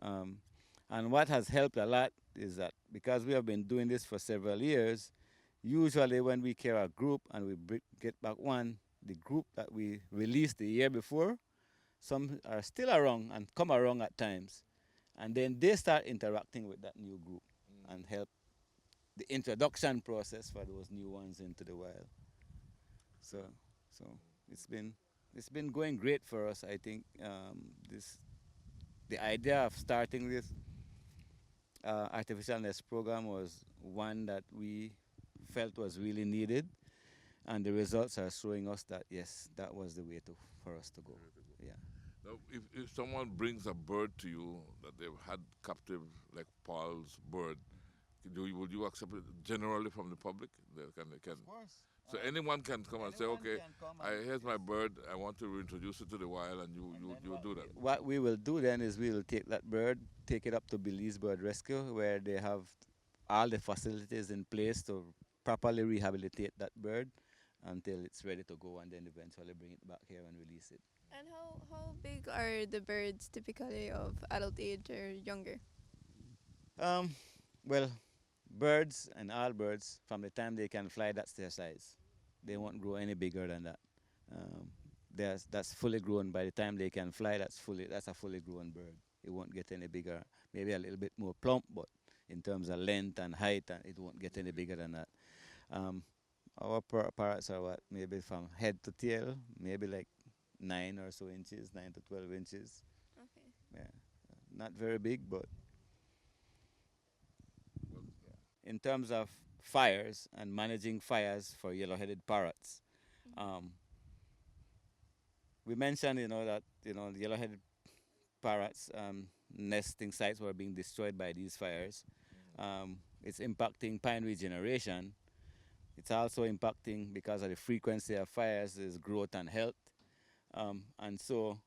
Speaker 7: And what has helped a lot is that because we have been doing this for several years, usually when we carry a group and we get back one, the group that we released the year before, some are still around and come around at times. And then they start interacting with that new group and help the introduction process for those new ones into the wild. So it's been going great for us. I think the idea of starting this artificial nest program was one that we felt was really needed, and the results are showing us that yes, that was the way for us to go. Yeah.
Speaker 3: Now, if someone brings a bird to you that they've had captive, like Paul's bird, would you accept it generally from the public? They can.
Speaker 7: Of course.
Speaker 3: So anyone can come and say, okay, here's my bird, I want to reintroduce it to the wild, and you do that.
Speaker 7: What we will do then is we will take that bird, take it up to Belize Bird Rescue, where they have all the facilities in place to properly rehabilitate that bird until it's ready to go, and then eventually bring it back here and release it.
Speaker 9: And how big are the birds typically of adult age or younger?
Speaker 7: Well, birds and all birds, from the time they can fly, that's their size. They won't grow any bigger than that. That's fully grown. By the time they can fly, that's a fully grown bird. It won't get any bigger. Maybe a little bit more plump, but in terms of length and height, it won't get any bigger than that. Our parrots are maybe from head to tail, maybe like 9 or so inches, 9 to 12 inches.
Speaker 9: Okay.
Speaker 7: Yeah, not very big, but in terms of fires and managing fires for yellow-headed parrots, we mentioned, that the yellow-headed parrots nesting sites were being destroyed by these fires. It's impacting pine regeneration. It's also impacting, because of the frequency of fires, is growth and health. And so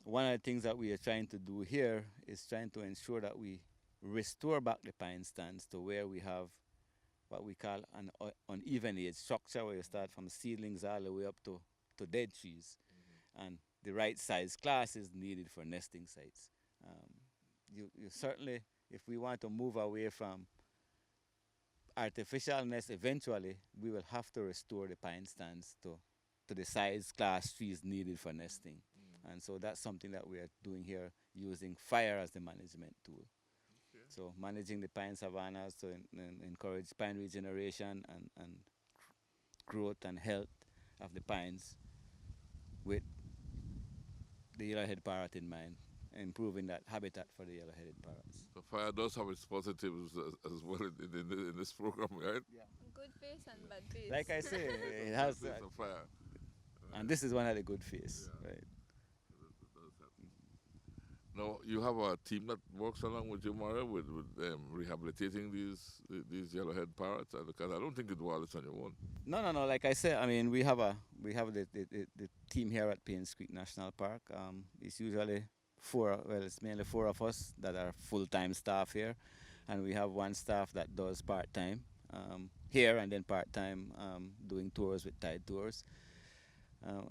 Speaker 7: one of the things that we are trying to do here is trying to ensure that we restore back the pine stands to where we have what we call an uneven age structure, where you start from seedlings all the way up to dead trees. And the right size class is needed for nesting sites. You certainly, if we want to move away from artificial nests, eventually we will have to restore the pine stands to the size class trees needed for nesting. And so that's something that we are doing here, using fire as the management tool. Okay. So managing the pine savannas to encourage pine regeneration and growth and health of the pines with the yellow-headed parrot in mind, improving that habitat for the yellow-headed parrots.
Speaker 3: So fire does have its positives as well in this program, right?
Speaker 9: Yeah. Good face and bad face.
Speaker 7: Like I say, it has
Speaker 3: fire.
Speaker 7: And this is one of the good face, right?
Speaker 3: Now, you have a team that works along with you, Mario, with rehabilitating these yellowhead parrots? Because I don't think you do all this on your own.
Speaker 7: No. Like I said, I mean, we have the team here at Paynes Creek National Park. It's usually four. Well, it's mainly four of us that are full-time staff here, and we have one staff that does part-time here and then part-time doing tours with Tide Tours.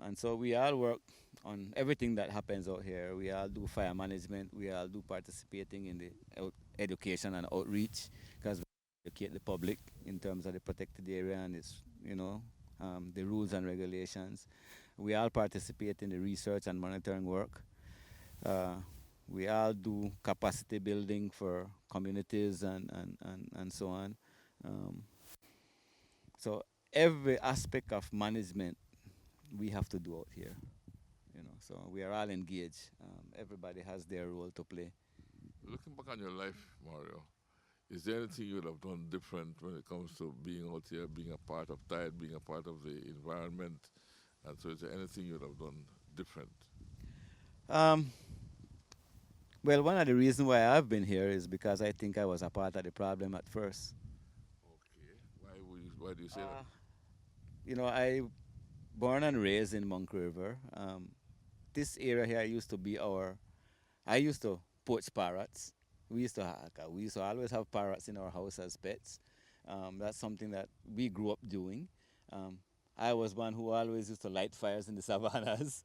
Speaker 7: And so we all work on everything that happens out here. We all do fire management. We all do participating in the education and outreach because we educate the public in terms of the protected area and its, the rules and regulations. We all participate in the research and monitoring work. We all do capacity building for communities and so on. So every aspect of management we have to do out here. So we are all engaged. Everybody has their role to play.
Speaker 3: Looking back on your life, Mario, is there anything you would have done different when it comes to being out here, being a part of Tide, being a part of the environment? And so is there anything you would have done different?
Speaker 7: Well, one of the reasons why I've been here is because I think I was a part of the problem at first.
Speaker 3: Okay. Why do you say that?
Speaker 7: I born and raised in Monk River. This area here I used to poach parrots. We used to always have parrots in our house as pets. That's something that we grew up doing. I was one who always used to light fires in the savannas.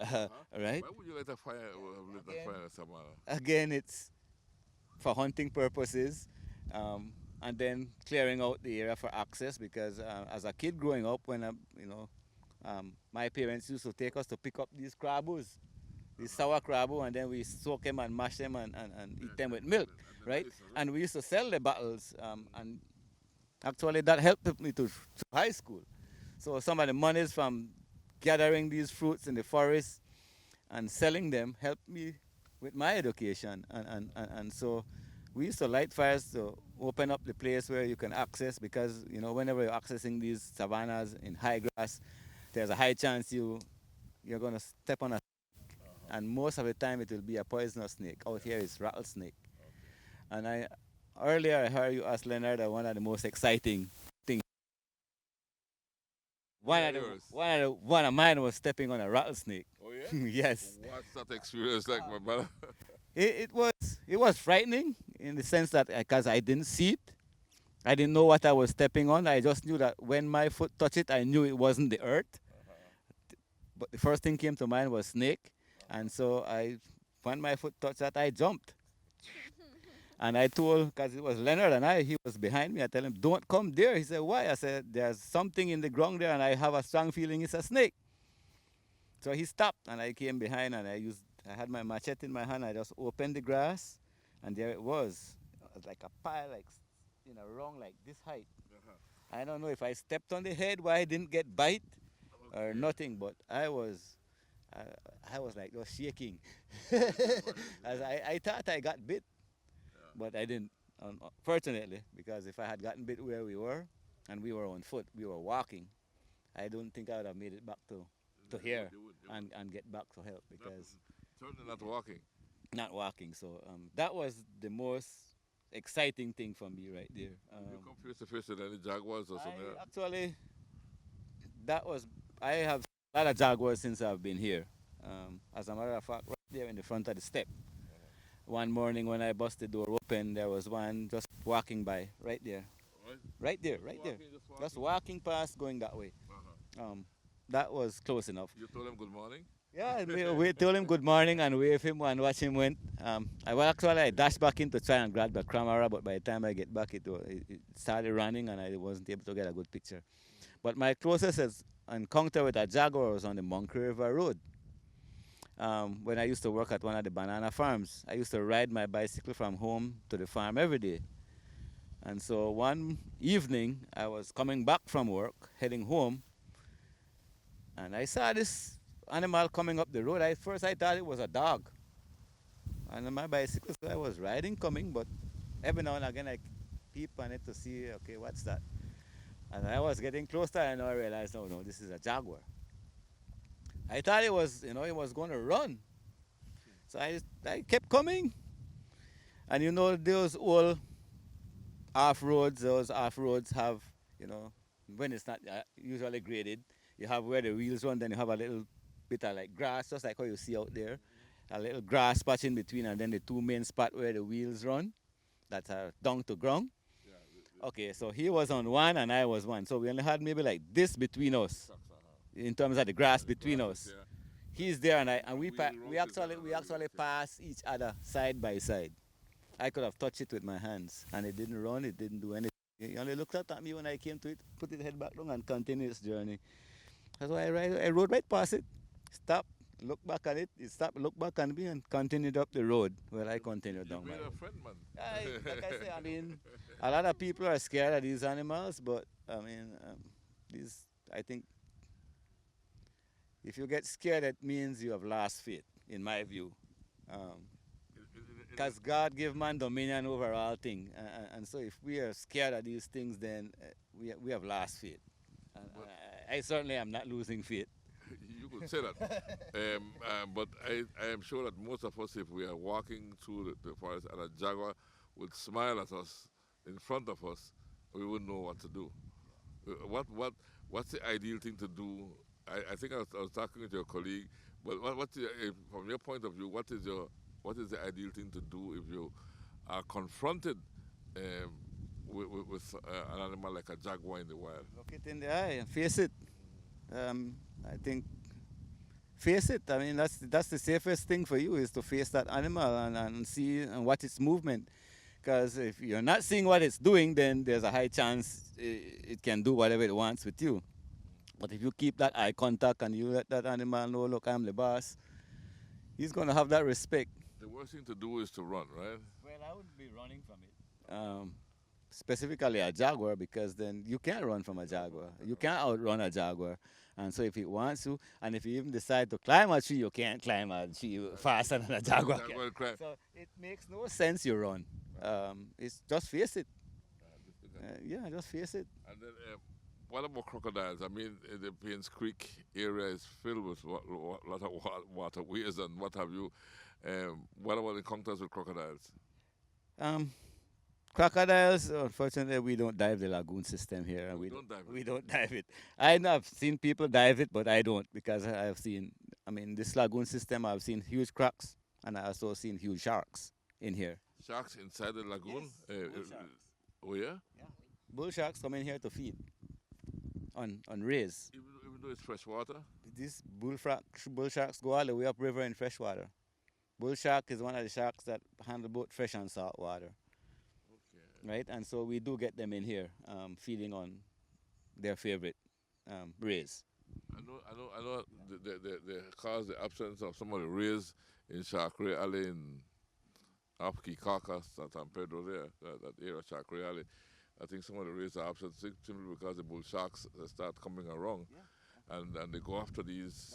Speaker 7: Right?
Speaker 3: Why would you light a fire in the savannah?
Speaker 7: Again, it's for hunting purposes, and then clearing out the area for access. Because as a kid growing up, my parents used to take us to pick up these crabboos, these sour crabbo, and then we soak them and mash them and eat them with milk, right? And we used to sell the bottles, and actually that helped me to high school. So some of the monies from gathering these fruits in the forest and selling them helped me with my education. And so we used to light fires to open up the place where you can access, because whenever you're accessing these savannas in high grass, there's a high chance you're going to step on a snake. And most of the time it will be a poisonous snake. Out here it's rattlesnake. And earlier I heard you ask Leonard that one of the most exciting things. One of mine was stepping on a rattlesnake.
Speaker 3: Oh yeah?
Speaker 7: Yes.
Speaker 3: What's that experience like, my brother?
Speaker 7: It was frightening in the sense that because I didn't see it, I didn't know what I was stepping on. I just knew that when my foot touched it, I knew it wasn't the earth. But the first thing came to mind was snake, and so when my foot touched that, I jumped. And I told, because it was Leonard and he was behind me, I told him, don't come there. He said, why? I said, there's something in the ground there and I have a strong feeling it's a snake. So he stopped and I came behind and I had my machete in my hand. I just opened the grass and there it was. It was like a pile, wrong like this height. I don't know if I stepped on the head why I didn't get bite or nothing, but I was like just shaking. As I thought I got bit. But I didn't, fortunately, because if I had gotten bit where we were, and we were on foot, we were walking, I don't think I would have made it back to here and get back to help, because...
Speaker 3: Certainly not walking.
Speaker 7: Not walking, so that was the most exciting thing for me right there.
Speaker 3: You come face to face with any jaguars or something?
Speaker 7: Actually, I have a lot of jaguars since I've been here. As a matter of fact, right there in the front of the step. One morning when I bust the door open, there was one just walking by, right there. Right there. Just walking past, going that way. That was close enough.
Speaker 3: You told him good morning?
Speaker 7: Yeah, we told him good morning and waved him and watch him went. I dashed back in to try and grab the camera, but by the time I get back, it started running and I wasn't able to get a good picture. But my closest encounter with a jaguar was on the Monk River Road. When I used to work at one of the banana farms, I used to ride my bicycle from home to the farm every day. And so one evening, I was coming back from work, heading home, and I saw this animal coming up the road. First I thought it was a dog. And on my bicycle, so I was coming, but every now and again I peep on it to see, okay, what's that? And I was getting closer and I realized, no, this is a jaguar. I thought it was, it was going to run. So I kept coming. And you know, those old those off roads have, you know, when it's not usually graded, you have where the wheels run, then you have a little bit of like grass, just like how you see out there. A little grass patch in between, and then the two main spot where the wheels run, that's down to ground. Okay, so he was on one and I was one. So we only had maybe like this between us, in terms of the grass between us. He's there and we actually pass each other side by side. I could have touched it with my hands, and it didn't run, it didn't do anything. He only looked up at me when I came to it, put its head back down, and continued its journey. That's why I rode right past it, stopped, looked back at it, it stopped, looked back at me, and continued up the road. Well, I continued down my road.
Speaker 3: Friend, man.
Speaker 7: Like I say, I mean, a lot of people are scared of these animals, but I mean, I think, if you get scared, it means you have lost faith, in my view. Because God gave man dominion over all things. And so if we are scared of these things, then we have lost faith. I certainly am not losing faith.
Speaker 3: You could say that. But I am sure that most of us, if we are walking through the forest and a jaguar would smile at us in front of us, we wouldn't know what to do. What's the ideal thing to do? I think I was talking with your colleague, but from your point of view, what is the ideal thing to do if you are confronted with an animal like a jaguar in the wild?
Speaker 7: Look it in the eye and face it. I think face it. I mean, that's the safest thing for you, is to face that animal and see and watch its movement. Because if you're not seeing what it's doing, then there's a high chance it can do whatever it wants with you. But if you keep that eye contact and you let that animal know, look, I'm the boss, he's going to have that respect.
Speaker 3: The worst thing to do is to run, right?
Speaker 7: Well, I wouldn't be running from it. Specifically a jaguar, because then you can't run from a jaguar. You can't outrun a jaguar. And so if it wants to, and if you even decide to climb a tree, you can't climb a tree faster than a jaguar can. So it makes no sense you run. It's just face it. Yeah, just face it.
Speaker 3: And then, what about crocodiles? I mean, the Payne Creek area is filled with a lot of waterways and what have you. What about encounters with crocodiles?
Speaker 7: Crocodiles, unfortunately, we don't dive the lagoon system here. We don't dive it. I know I've seen people dive it, but I don't, because I've seen, I mean, this lagoon system, I've seen huge crocks, and I've also seen huge sharks in here.
Speaker 3: Sharks inside the lagoon?
Speaker 7: Yes, bull sharks.
Speaker 3: Oh, yeah?
Speaker 7: Yeah. Bull sharks come in here to feed on rays.
Speaker 3: Even though it's fresh water?
Speaker 7: These bull sharks go all the way upriver in fresh water. Bull shark is one of the sharks that handle both fresh and salt water. Okay. Right? And so we do get them in here feeding on their favorite rays.
Speaker 3: I know they cause the absence of some of the rays in Sharkray Alley in Apki Carcass, San Pedro there, that area, Sharkray Alley. I think some of the rays are absent simply because the bull sharks start coming around, and they go after these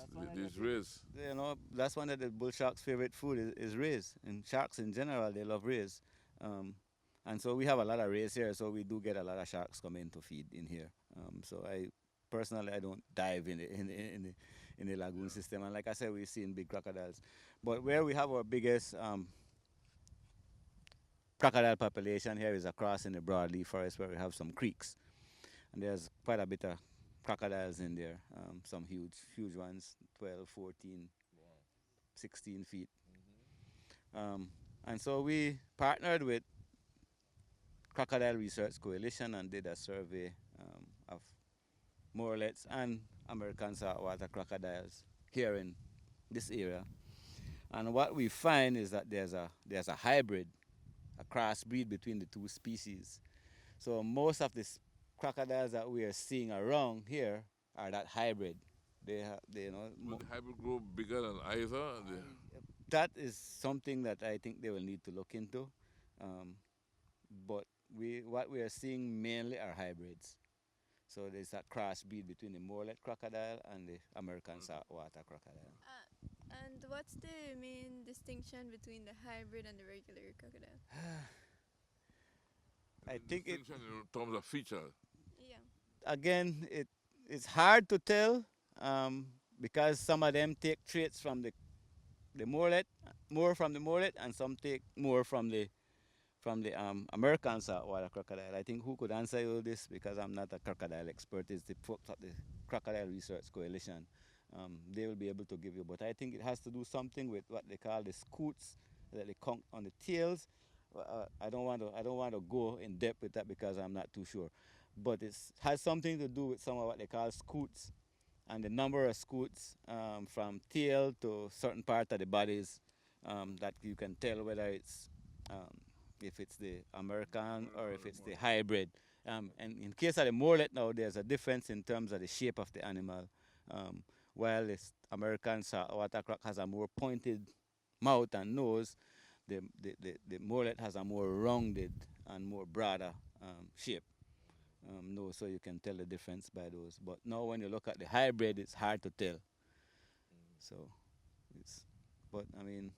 Speaker 3: rays.
Speaker 7: You know, that's one of the bull sharks' favorite food is rays. And sharks in general, they love rays. And so we have a lot of rays here, so we do get a lot of sharks coming to feed in here. So personally, I don't dive in the lagoon system. And like I said, we've seen big crocodiles. But where we have our biggest crocodile population here is across in the broadleaf forest, where we have some creeks, and there's quite a bit of crocodiles in there, some huge ones, 12, 14, 16 feet. And so we partnered with Crocodile Research Coalition and did a survey of murrelets and American saltwater crocodiles here in this area. And what we find is that there's a hybrid, a crossbreed between the two species. So most of the crocodiles that we are seeing around here are that hybrid. Will
Speaker 3: the hybrid grow bigger than either?
Speaker 7: That is something that I think they will need to look into. But what we are seeing mainly are hybrids. So there's that crossbreed between the murrelet crocodile and the American saltwater crocodile.
Speaker 9: And what's the main distinction between the hybrid and the regular crocodile?
Speaker 3: I think in terms of feature.
Speaker 9: Yeah.
Speaker 7: Again, it's hard to tell because some of them take traits from the the mullet, more from the mullet, and some take more from the American saltwater crocodile. I think who could answer you this, because I'm not a crocodile expert, is the folks at the Crocodile Research Coalition. They will be able to give you, but I think it has to do something with what they call the scutes that they count on the tails. I don't want to go in depth with that because I'm not too sure, but it has something to do with some of what they call scutes, and the number of scutes from tail to certain part of the bodies that you can tell whether it's if it's the American or if it's the hybrid. And in case of the mullet now, there's a difference in terms of the shape of the animal. While this American saltwater croc has a more pointed mouth and nose, the mullet has a more rounded and more broader shape. Nose, so you can tell the difference by those. But now when you look at the hybrid, it's hard to tell. So, but I mean,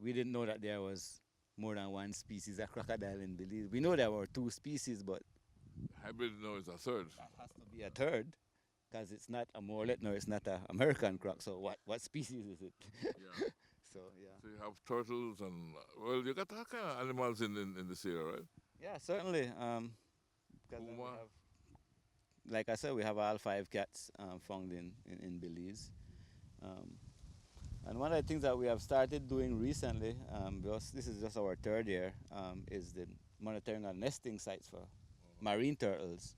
Speaker 7: we didn't know that there was more than one species of crocodile in Belize. We know there were 2 species, but
Speaker 3: hybrid now is a third.
Speaker 7: That has to be a third, because it's not a mullet, no, it's not an American croc. So what species is it?
Speaker 3: Yeah.
Speaker 7: So yeah.
Speaker 3: So you have turtles and well, you got all kind of animals in this area, right?
Speaker 7: Yeah, certainly. Because we have, like I said, we have all 5 cats found in Belize. And one of the things that we have started doing recently, because this is just our 3rd year, is the monitoring of nesting sites for marine turtles.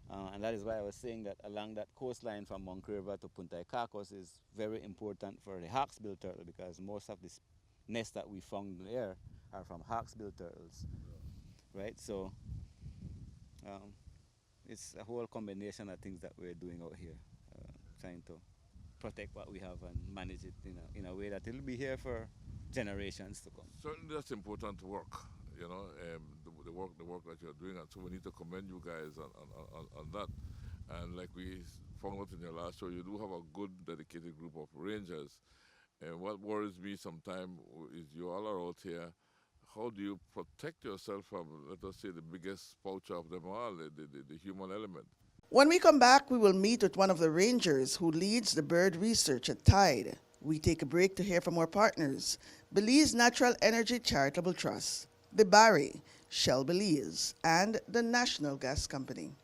Speaker 7: And that is why I was saying that along that coastline from Monk River to Punta Cacos is very important for the hawksbill turtle, because most of the nests that we found there are from hawksbill turtles, right? So it's a whole combination of things that we're doing out here, trying to protect what we have and manage it in a way that it'll be here for generations to come.
Speaker 3: Certainly that's important work, you know, the work that you're doing, and so we need to commend you guys on that. And like we found out in your last show, you do have a good dedicated group of rangers. And what worries me sometimes is you all are out here. How do you protect yourself from, let us say, the biggest poacher of them all, the human element?
Speaker 2: When we come back, we will meet with one of the rangers who leads the bird research at Tide. We take a break to hear from our partners, Belize Natural Energy Charitable Trust, the Barry, Shell Belize, and the National Gas Company.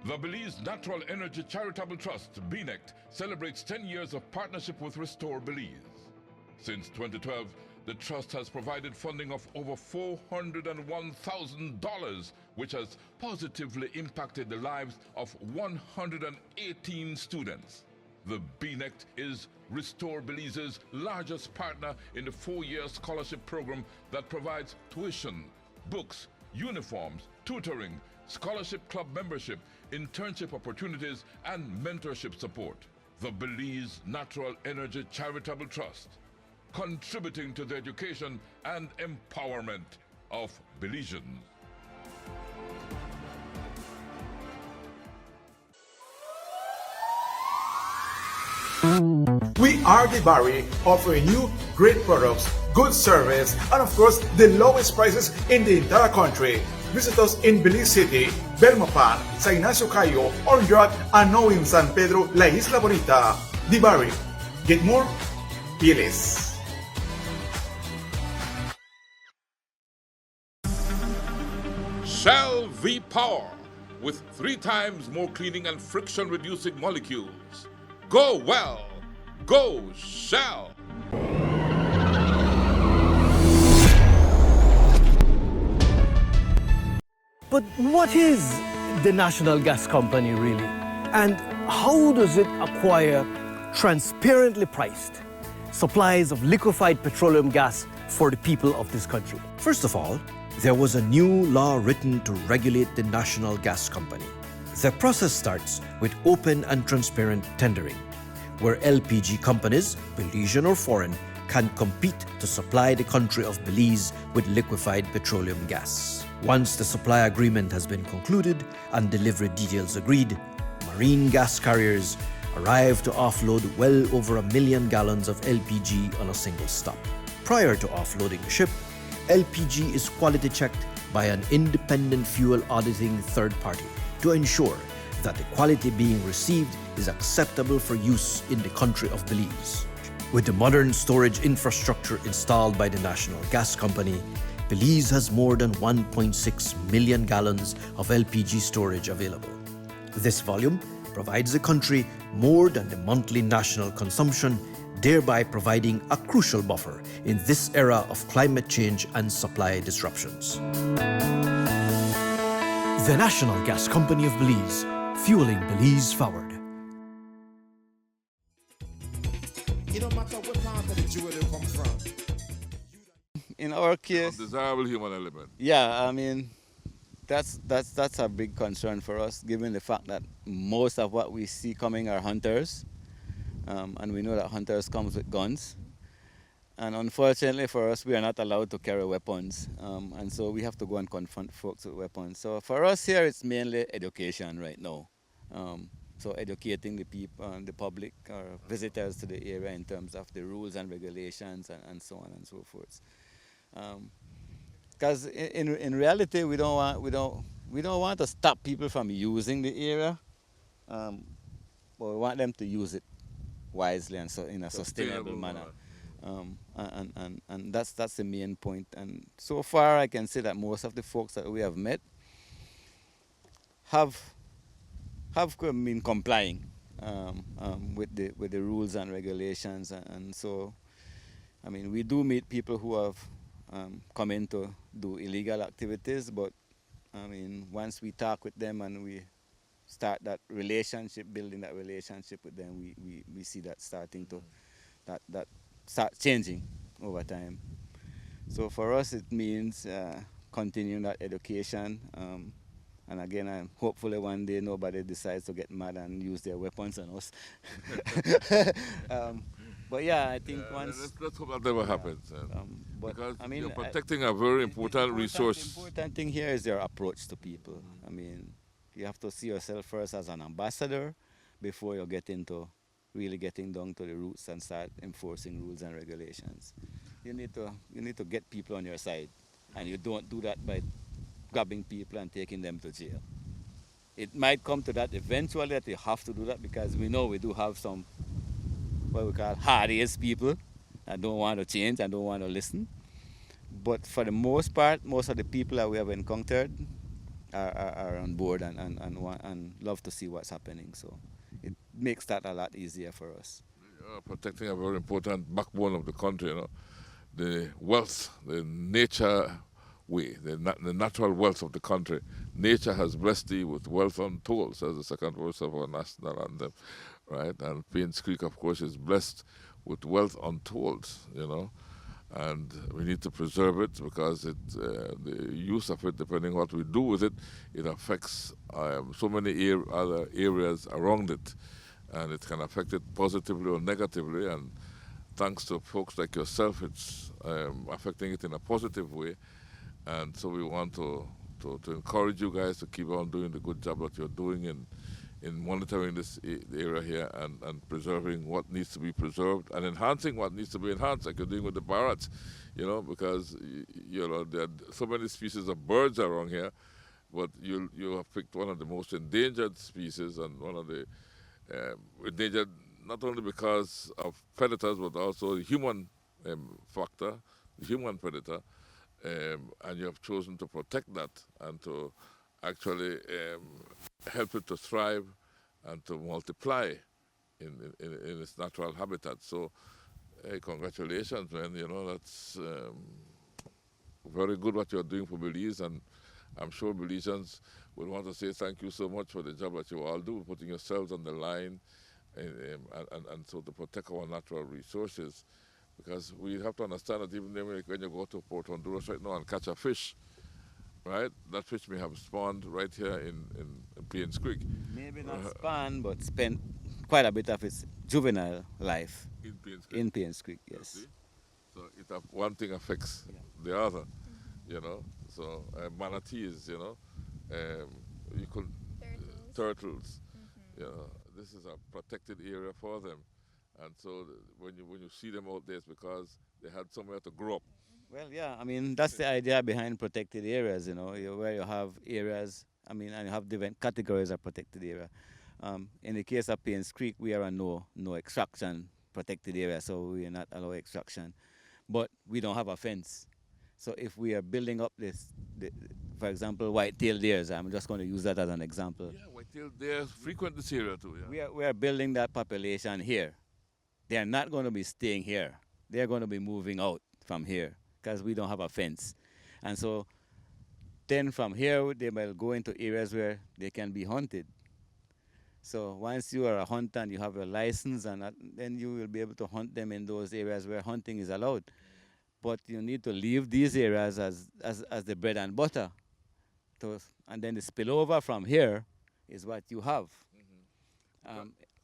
Speaker 3: The Belize Natural Energy Charitable Trust, BNECT, celebrates 10 years of partnership with Restore Belize. Since 2012, the Trust has provided funding of over $401,000, which has positively impacted the lives of 118 students. The BNECT is Restore Belize's largest partner in the 4-year scholarship program that provides tuition, books, uniforms, tutoring, scholarship club membership, internship opportunities, and mentorship support. The Belize Natural Energy Charitable Trust, contributing to the education and empowerment of Belizeans.
Speaker 4: We are the Barry, offering you great products, good service, and of course, the lowest prices in the entire country. Visit us in Belize City, Belmopan, San Ignacio Cayo, Orange, and now in San Pedro, La Isla Bonita. The Barry. Get more? Be less.
Speaker 3: Shell V-Power, with 3 times more cleaning and friction-reducing molecules. Go well. Go Shell.
Speaker 5: But what is the National Gas Company really? And how does it acquire transparently priced supplies of liquefied petroleum gas for the people of this country?
Speaker 6: First of all, there was a new law written to regulate the National Gas Company. The process starts with open and transparent tendering, where LPG companies, Belizean or foreign, can compete to supply the country of Belize with liquefied petroleum gas. Once the supply agreement has been concluded and delivery details agreed, marine gas carriers arrive to offload well over 1 million gallons of LPG on a single stop. Prior to offloading the ship, LPG is quality checked by an independent fuel auditing third party to ensure that the quality being received is acceptable for use in the country of Belize. With the modern storage infrastructure installed by the National Gas Company, Belize has more than 1.6 million gallons of LPG storage available. This volume provides the country more than the monthly national consumption, thereby providing a crucial buffer in this era of climate change and supply disruptions.
Speaker 5: The National Gas Company of Belize, fueling Belize forward.
Speaker 1: It don't matter what part of the jewel they come from.
Speaker 7: In our case,
Speaker 3: Undesirable human element.
Speaker 7: yeah, I mean, that's a big concern for us, given the fact that most of what we see coming are hunters, and we know that hunters comes with guns. And unfortunately for us, we are not allowed to carry weapons, and so we have to go and confront folks with weapons. So for us here, it's mainly education right now. So educating the people, the public, or visitors to the area in terms of the rules and regulations and so on and so forth. Because in reality, we don't want to stop people from using the area, but we want them to use it wisely and so in a sustainable manner. And that's the main point. And so far, I can say that most of the folks that we have met have been complying with the rules and regulations. And so, I mean, we do meet people who have come in to do illegal activities, but I mean, once we talk with them and we start that relationship, building that relationship with them, we see that starting to that start changing over time. So for us, it means continuing that education. And again, hopefully one day nobody decides to get mad and use their weapons on us. But yeah, I think once...
Speaker 3: Let's hope that never happens.
Speaker 7: But
Speaker 3: because
Speaker 7: I mean,
Speaker 3: you're protecting a very important resource.
Speaker 7: The important thing here is your approach to people. I mean, you have to see yourself first as an ambassador before you get into really getting down to the roots and start enforcing rules and regulations. You need to get people on your side, and you don't do that by grabbing people and taking them to jail. It might come to that eventually, that you have to do that, because we know we do have some what we call hard-ass people that don't want to change and don't want to listen. But for the most part, most of the people that we have encountered are on board and love to see what's happening. So it makes that a lot easier for us.
Speaker 3: Protecting a very important backbone of the country, you know, the wealth, the nature way, the natural wealth of the country. Nature has blessed thee with wealth untold, says the second verse of our national anthem, right? And Payne's Creek, of course, is blessed with wealth untold, you know, and we need to preserve it, because the use of it, depending what we do with it, it affects so many other areas around it, and it can affect it positively or negatively. And thanks to folks like yourself, it's affecting it in a positive way. And so we want to encourage you guys to keep on doing the good job that you're doing in monitoring this area here and preserving what needs to be preserved and enhancing what needs to be enhanced, like you're doing with the parrots, you know, because you know there are so many species of birds around here, but you have picked one of the most endangered species, and one of the endangered not only because of predators but also the human factor, the human predator. And you have chosen to protect that and to actually help it to thrive and to multiply in its natural habitat. So, hey, congratulations, man. You know, that's very good what you're doing for Belize, and I'm sure Belizeans will want to say thank you so much for the job that you all do, putting yourselves on the line and so to protect our natural resources. Because we have to understand that even when you go to Port Honduras right now and catch a fish, right, that fish may have spawned right here in Payne's Creek.
Speaker 7: Maybe not spawned, but spent quite a bit of its juvenile life in Payne's Creek, yes.
Speaker 3: So one thing affects the other, you know. So manatees, you know, you could turtles, you know, this is a protected area for them. And so when you see them out there, it's because they had somewhere to grow up.
Speaker 7: Well, yeah, I mean, that's the idea behind protected areas, you know, where you have areas I mean, and you have different categories of protected area. In the case of Payne's Creek, we are a no extraction protected area, so we are not allow extraction. But we don't have a fence. So if we are building up for example, white-tailed deers, I'm just going to use that as an example.
Speaker 3: Yeah, white-tailed deers frequent this area too. Yeah.
Speaker 7: We are building that population here. They are not going to be staying here. They are going to be moving out from here because we don't have a fence. And so then from here, they will go into areas where they can be hunted. So once you are a hunter and you have a license, then you will be able to hunt them in those areas where hunting is allowed. But you need to leave these areas as the bread and butter. And then the spillover from here is what you have.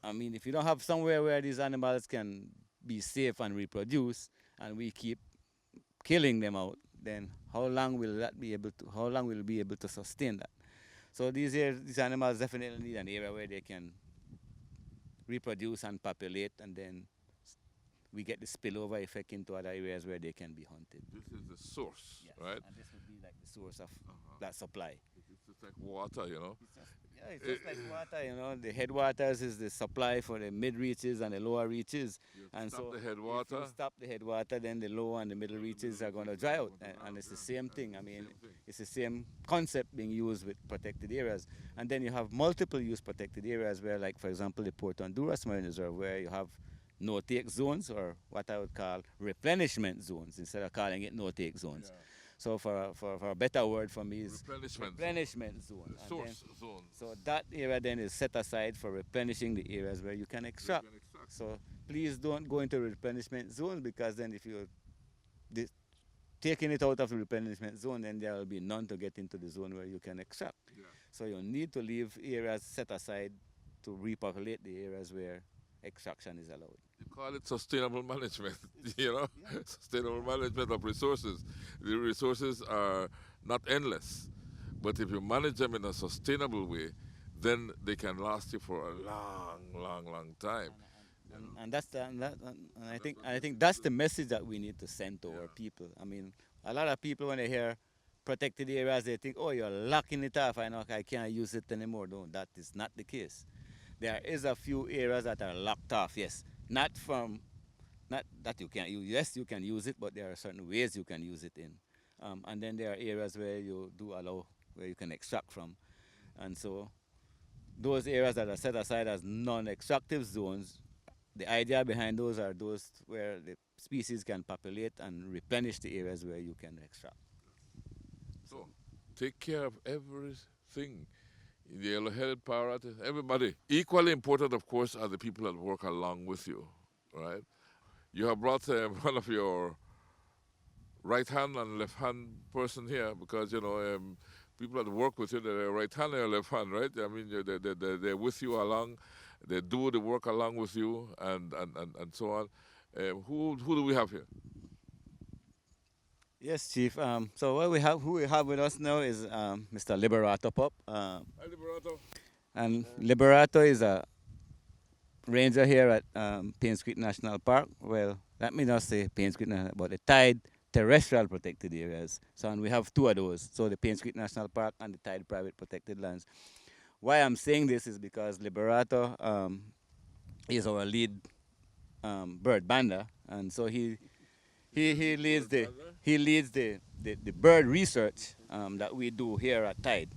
Speaker 7: I mean, if you don't have somewhere where these animals can be safe and reproduce, and we keep killing them out, then how long will we be able to sustain that? So these animals definitely need an area where they can reproduce and populate, and then we get the spillover effect into other areas where they can be hunted.
Speaker 3: This is the source,
Speaker 7: yes,
Speaker 3: right?
Speaker 7: And this would be like the source of that supply.
Speaker 3: It's just like water, you know?
Speaker 7: It's just like water, you know. The headwaters is the supply for the mid-reaches and the lower reaches.
Speaker 3: And so the headwater.
Speaker 7: If you stop the headwater, then the lower and the middle reaches are going to dry out. And it's the same thing. I mean, it's the same concept being used with protected areas. And then you have multiple use protected areas where, like, for example, the Port Honduras Marine Reserve, where you have no-take zones, or what I would call replenishment zones, instead of calling it no-take zones. Yeah. So for a better word for me is replenishment zone.
Speaker 3: Source zone.
Speaker 7: So that area then is set aside for replenishing the areas where you can extract. So please don't go into replenishment zone, because then if you're taking it out of the replenishment zone, then there will be none to get into the zone where you can extract. Yeah. So you need to leave areas set aside to repopulate the areas where extraction is allowed.
Speaker 3: You call it sustainable management, you know? Yeah. Sustainable management of resources. The resources are not endless, but if you manage them in a sustainable way, then they can last you for a long time.
Speaker 7: And I think that's the message that we need to send to our people. I mean, a lot of people, when they hear protected areas, they think, oh, you're locking it off. I can't use it anymore. No, that is not the case. There is a few areas that are locked off, yes. Not that you can't use. Yes, you can use it, but there are certain ways you can use it in. And then there are areas where you do allow, where you can extract from. And so those areas that are set aside as non-extractive zones, the idea behind those are those where the species can populate and replenish the areas where you can extract.
Speaker 3: So take care of everything. The yellow-headed parrot, everybody. Equally important, of course, are the people that work along with you, right? You have brought one of your right-hand and left-hand person here because, you know, people that work with you, they're right-hand and left-hand, right? I mean, they're with you along, they do the work along with you, and so on. Who do we have here?
Speaker 7: Yes, Chief. So who we have with us now is Mr. Liberato Pop.
Speaker 3: Hi, Liberato.
Speaker 7: And Liberato is a ranger here at Payne Creek National Park. Well, let me not say Payne Creek National, but the Tide Terrestrial Protected Areas. So, and we have two of those. So the Payne Creek National Park and the Tide Private Protected Lands. Why I'm saying this is because Liberato is our lead bird bander, and so he leads the bird research that we do here at Tide.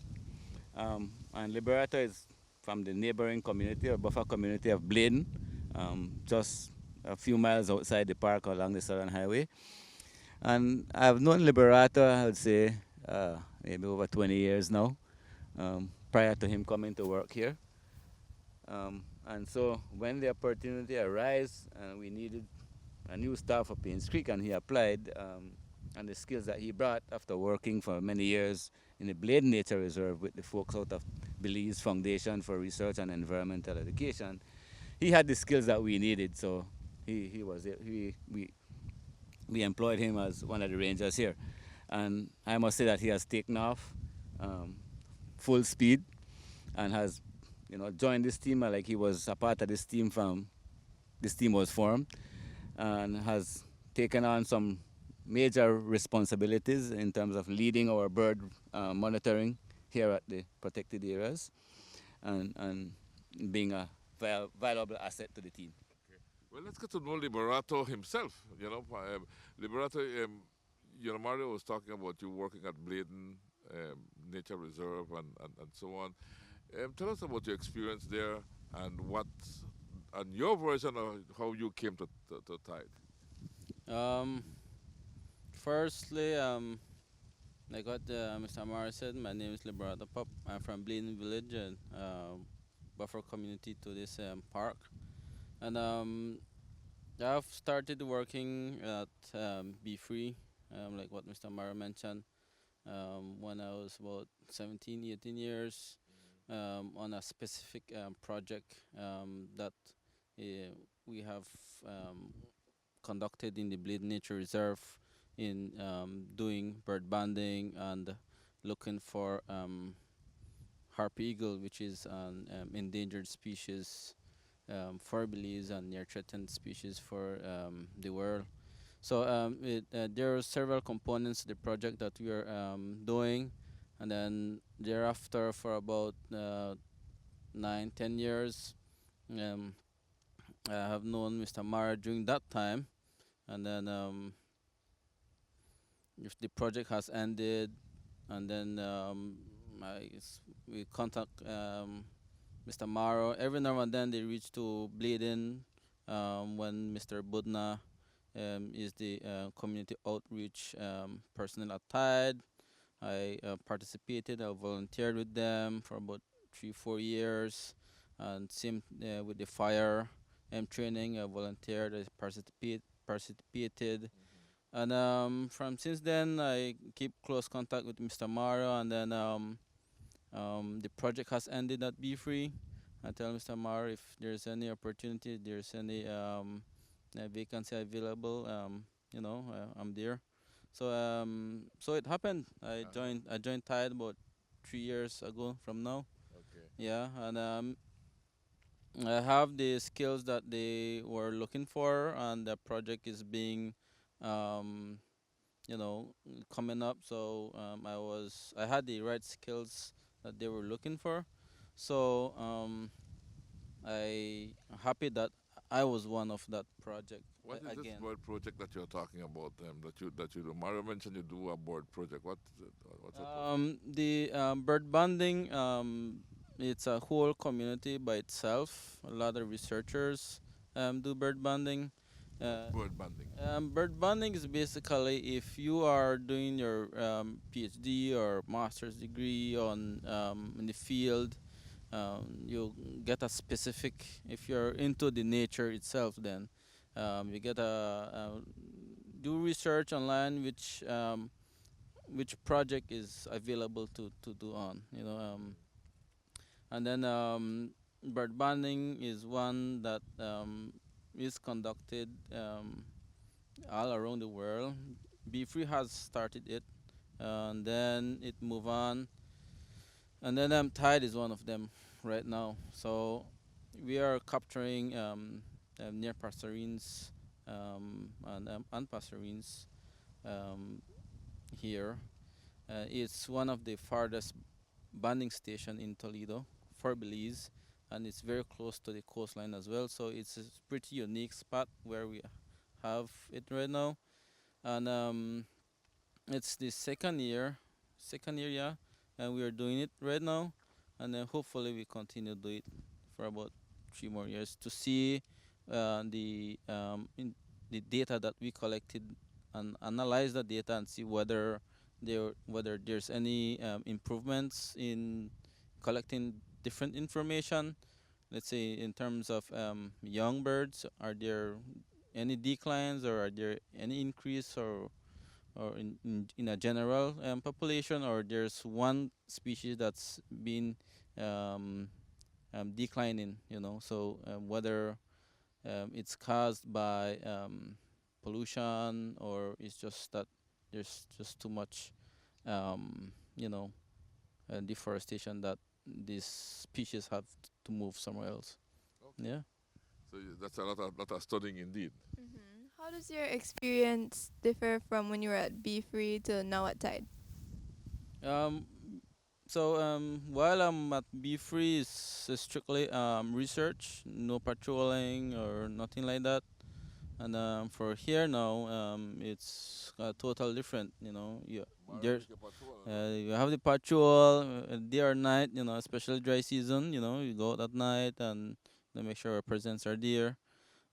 Speaker 7: And Liberato is from the neighboring community or buffer community of Bladen, just a few miles outside the park along the Southern Highway. And I've known Liberato, I would say, maybe over 20 years now, prior to him coming to work here. And so when the opportunity arose and we needed a new staff for Payne Creek, and he applied, and the skills that he brought after working for many years in the Bladen Nature Reserve with the folks out of Belize Foundation for Research and Environmental Education, he had the skills that we needed. So we employed him as one of the rangers here, and I must say that he has taken off full speed and has, joined this team like he was a part of this team from this team was formed, and has taken on some major responsibilities in terms of leading our bird monitoring here at the protected areas, and being a valuable asset to the team.
Speaker 3: Well, let's get to know Liberato himself. Liberato, Mario was talking about you working at Bladen Nature Reserve and so on. Tell us about your experience there and your version of how you came to Tide.
Speaker 10: Um, Firstly, like what Mr. Amara said, my name is Liberato Pop. I'm from Bladen Village and buffer community to this park. And I've started working at Be Free, like what Mr. Amara mentioned, when I was about 17, 18 years on a specific project that uh, we have um, conducted in the Bladen Nature Reserve in doing bird banding and looking for harp eagle, which is an endangered species for Belize and near threatened species for the world. So there are several components to the project that we are doing, and then thereafter for about 9, 10 years, um, I have known Mr. Mara during that time, and then if the project has ended, and then we contact Mr. Maro. Every now and then they reach to Bladen when Mr. Budna is the community outreach personnel at Tide. I participated, I volunteered with them for about 3, 4 years, and same with the fire training. I volunteered, I participated, and from since then I keep close contact with Mr. Maro, and then the project has ended at Be Free. I tell Mr. Maro if there's any opportunity, if there's any vacancy available, I'm there. So it happened. I joined Tide about 3 years ago from now.
Speaker 3: Okay.
Speaker 10: Yeah, and I have the skills that they were looking for, and the project is being, um, coming up. So I had the right skills that they were looking for. So I happy that I was one of that project
Speaker 3: What is this
Speaker 10: again.
Speaker 3: bird project that you're talking about? That you do? Mario mentioned you do a bird project. What is it? What's it?
Speaker 10: The bird banding, it's a whole community by itself. A lot of researchers do bird banding.
Speaker 3: Bird banding.
Speaker 10: Bird banding is basically if you are doing your PhD or master's degree on in the field, you get a specific. If you're into the nature itself, then you get do research online, which project is available to do on, and then bird banding is one that is conducted all around the world. Be Free has started it, and then it move on, and then Tide is one of them right now. So we are capturing near passerines and passerines here. It's one of the farthest banding station in Toledo for Belize, and it's very close to the coastline as well. So it's a pretty unique spot where we have it right now, and it's the second year, yeah, and we are doing it right now, and then hopefully we continue to do it for about 3 more years to see the data that we collected and analyze the data and see whether there's any improvements in collecting different information. Let's say in terms of young birds, are there any declines or are there any increase or in a general population, or there's one species that's been um, declining, so whether it's caused by pollution or it's just that there's just too much um, you know deforestation that these species have to move somewhere else.
Speaker 3: Okay.
Speaker 10: Yeah.
Speaker 3: So that's a lot of studying indeed.
Speaker 9: How does your experience differ from when you were at Be Free to now at Tide?
Speaker 10: um, So while I'm at B3, it's strictly research, no patrolling or nothing like that. And for here now, it's total different. You know, you have the patrol day or night. You know, especially dry season. You know, you go out at night and they make sure our presents are there.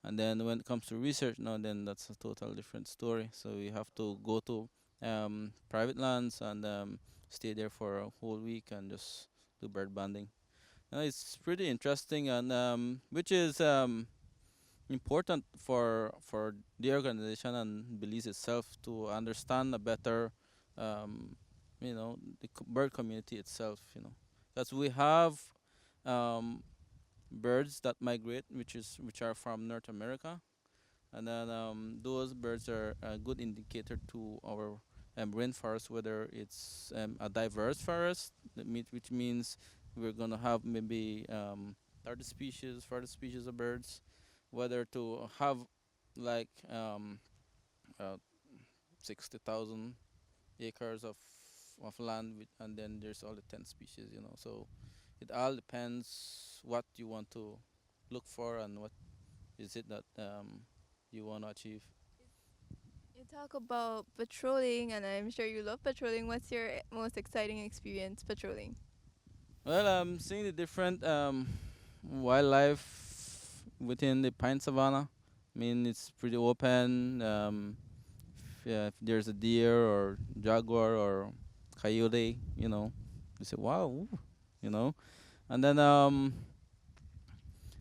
Speaker 10: And then when it comes to research now, then that's a total different story. So you have to go to private lands and stay there for a whole week and just do bird banding. It's pretty interesting and which is important for the organization and Belize itself to understand a better, the bird community itself. Because we have um, birds that migrate, which are from North America, and then those birds are a good indicator to our rainforest, whether it's a diverse forest, which means we're gonna have maybe 30 species, 40 species of birds, whether to have like uh, 60,000 acres of land and then there's all the 10 species, so it all depends what you want to look for and what is it that you want to achieve.
Speaker 9: You talk about patrolling, and I'm sure you love patrolling. What's your most exciting experience patrolling?
Speaker 10: Well, seeing the different wildlife within the pine savanna. I mean, it's pretty open. If there's a deer or jaguar or coyote, you say, wow, ooh, you know. And then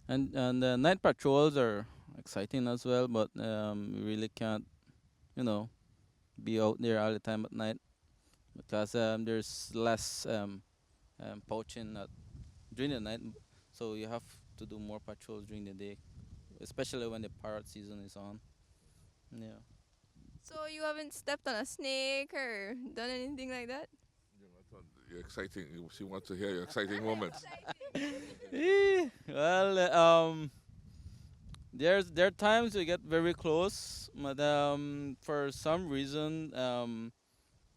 Speaker 10: and the night patrols are exciting as well, but you really can't, you know, be out there all the time at night because there's less poaching during the night, so you have to do more patrols during the day, especially when the parrot season is on. Yeah.
Speaker 9: So you haven't stepped on a snake or done anything like that?
Speaker 3: You're exciting. She wants to hear your exciting moments.
Speaker 10: Well, there are times we get very close, but for some reason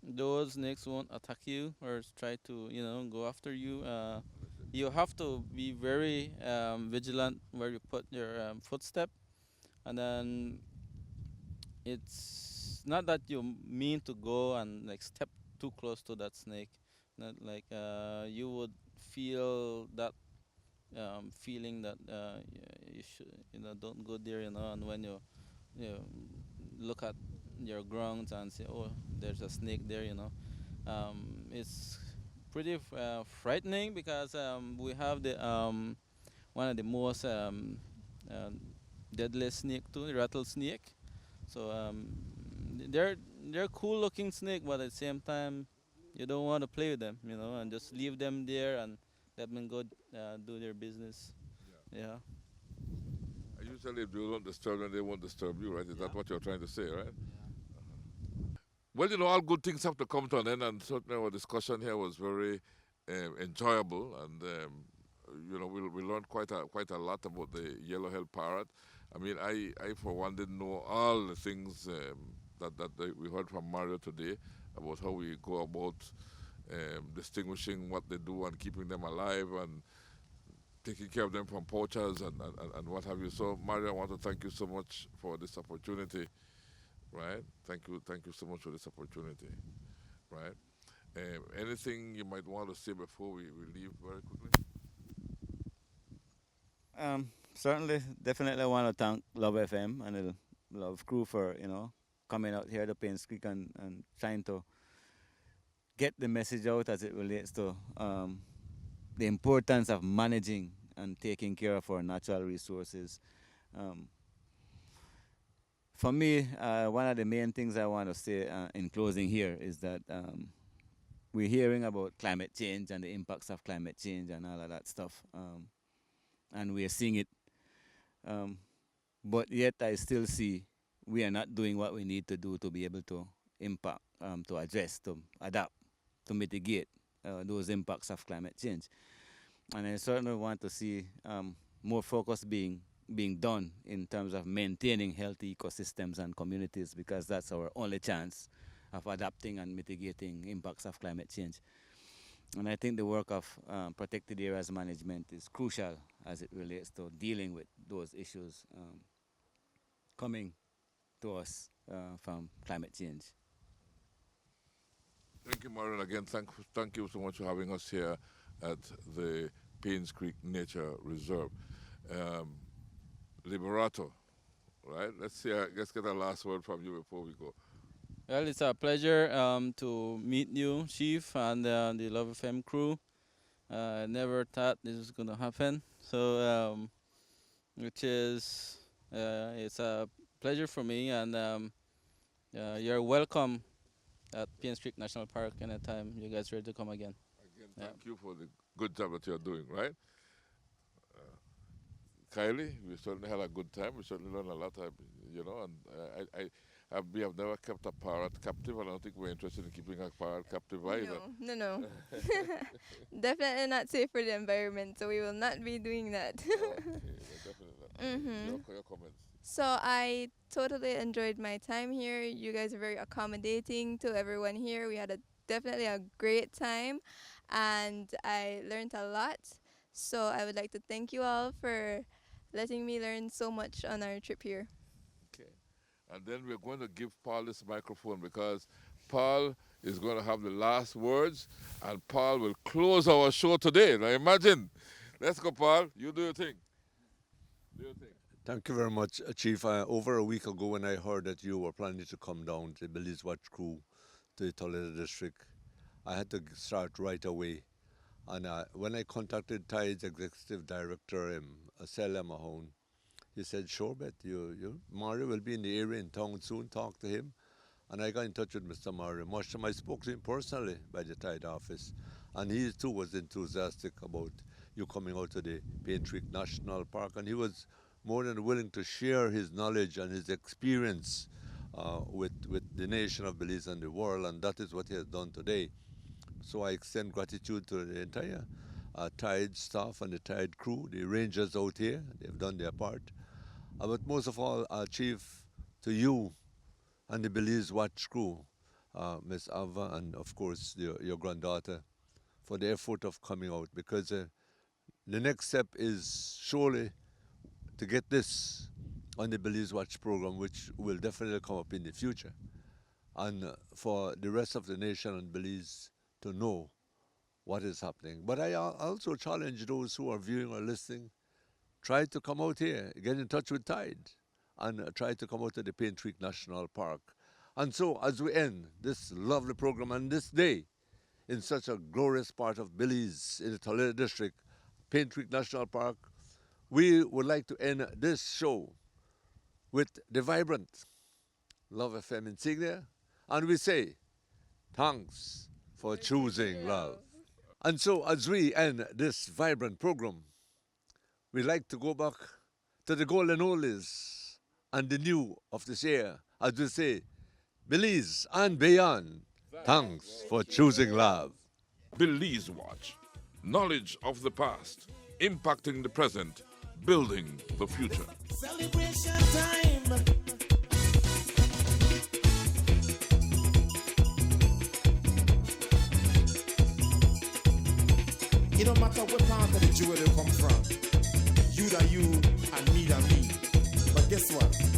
Speaker 10: those snakes won't attack you or try to go after you. You have to be very vigilant where you put your footstep, and then it's not that you mean to go and like step too close to that snake. Not like you would feel that feeling that you should don't go there, and when you look at your grounds and say, oh, there's a snake there, it's pretty frightening because we have the one of the most deadly snake too, the rattlesnake. So they're cool looking snake, but at the same time, you don't want to play with them, and just leave them there and let them go do their business. Yeah.
Speaker 3: Usually, if you don't disturb them, they won't disturb you, right? Is that what you're trying to say, right? Well, all good things have to come to an end, and certainly our discussion here was very enjoyable, and we learned quite a lot about the yellow-haired parrot. I mean, I for one didn't know all the things that we heard from Mario today about how we go about distinguishing what they do and keeping them alive and taking care of them from poachers and what have you. So, Mario, I want to thank you so much for this opportunity. Right? Thank you so much for this opportunity. Right? Anything you might want to say before we leave very quickly?
Speaker 7: Certainly, definitely want to thank Love FM and the Love crew for coming out here to Payne Creek and trying to get the message out as it relates to the importance of managing and taking care of our natural resources. For me, one of the main things I want to say in closing here is that we're hearing about climate change and the impacts of climate change and all of that stuff, and we're seeing it. But yet, I still see we are not doing what we need to do to be able to impact, to address, to adapt, to mitigate those impacts of climate change. And I certainly want to see more focus being done in terms of maintaining healthy ecosystems and communities, because that's our only chance of adapting and mitigating impacts of climate change. And I think the work of protected areas management is crucial as it relates to dealing with those issues coming to us from climate change.
Speaker 3: Thank you, Maureen. Again, thank you so much for having us here at the Paynes Creek Nature Reserve. Liberato, right? Let's get a last word from you before we go.
Speaker 10: Well, it's a pleasure to meet you, Chief, and the Love FM crew. I never thought this was going to happen. So, it's a pleasure for me, and you're welcome at Paynes Creek National Park anytime you guys are ready to come again.
Speaker 3: Again, thank you for the good job that you're doing, right? Kylie, we certainly had a good time. We certainly learned a lot, and we have never kept a parrot captive. I don't think we're interested in keeping a parrot captive either.
Speaker 9: No. Definitely not safe for the environment, so we will not be doing that.
Speaker 3: Okay, definitely not. Your comments.
Speaker 9: So I totally enjoyed my time here. You guys are very accommodating to everyone here. We had definitely a great time, and I learned a lot. So I would like to thank you all for letting me learn so much on our trip here.
Speaker 3: Okay. And then we're going to give Paul this microphone because Paul is going to have the last words, and Paul will close our show today. Now imagine. Let's go, Paul. You do your thing.
Speaker 8: Thank you very much, Chief. Over a week ago when I heard that you were planning to come down to the Belize Watch crew to the Toledo district, I had to start right away. And when I contacted Tide's executive director, Celia Mahone, he said, sure, bet, Mario will be in the area in town soon, talk to him. And I got in touch with Mr. Mario Muschamp. I spoke to him personally by the Tide office. And he too was enthusiastic about you coming out to the Payne Creek National Park. And he was more than willing to share his knowledge and his experience with the nation of Belize and the world. And that is what he has done today. So I extend gratitude to the entire Tide staff and the Tide crew, the rangers out here. They've done their part. But most of all, Chief, to you and the Belize Watch crew, Miss Ava, and of course your granddaughter, for the effort of coming out. Because the next step is surely to get this on the Belize Watch program, which will definitely come up in the future. And for the rest of the nation and Belize to know what is happening. But I also challenge those who are viewing or listening, try to come out here, get in touch with Tide, and try to come out to the Payne Creek National Park. And so, as we end this lovely program and this day in such a glorious part of Belize, in the Toledo district, Payne Creek National Park, we would like to end this show with the vibrant Love FM insignia, and we say, thanks for choosing love. And so as we end this vibrant program, we like to go back to the golden oldies and the new of this year, as we say, Belize and beyond, thanks for choosing love.
Speaker 3: Belize Watch. Knowledge of the past, impacting the present, building the future.
Speaker 1: Celebration time. It don't matter what part of the jewel you come from. You that you and me that me. But guess what?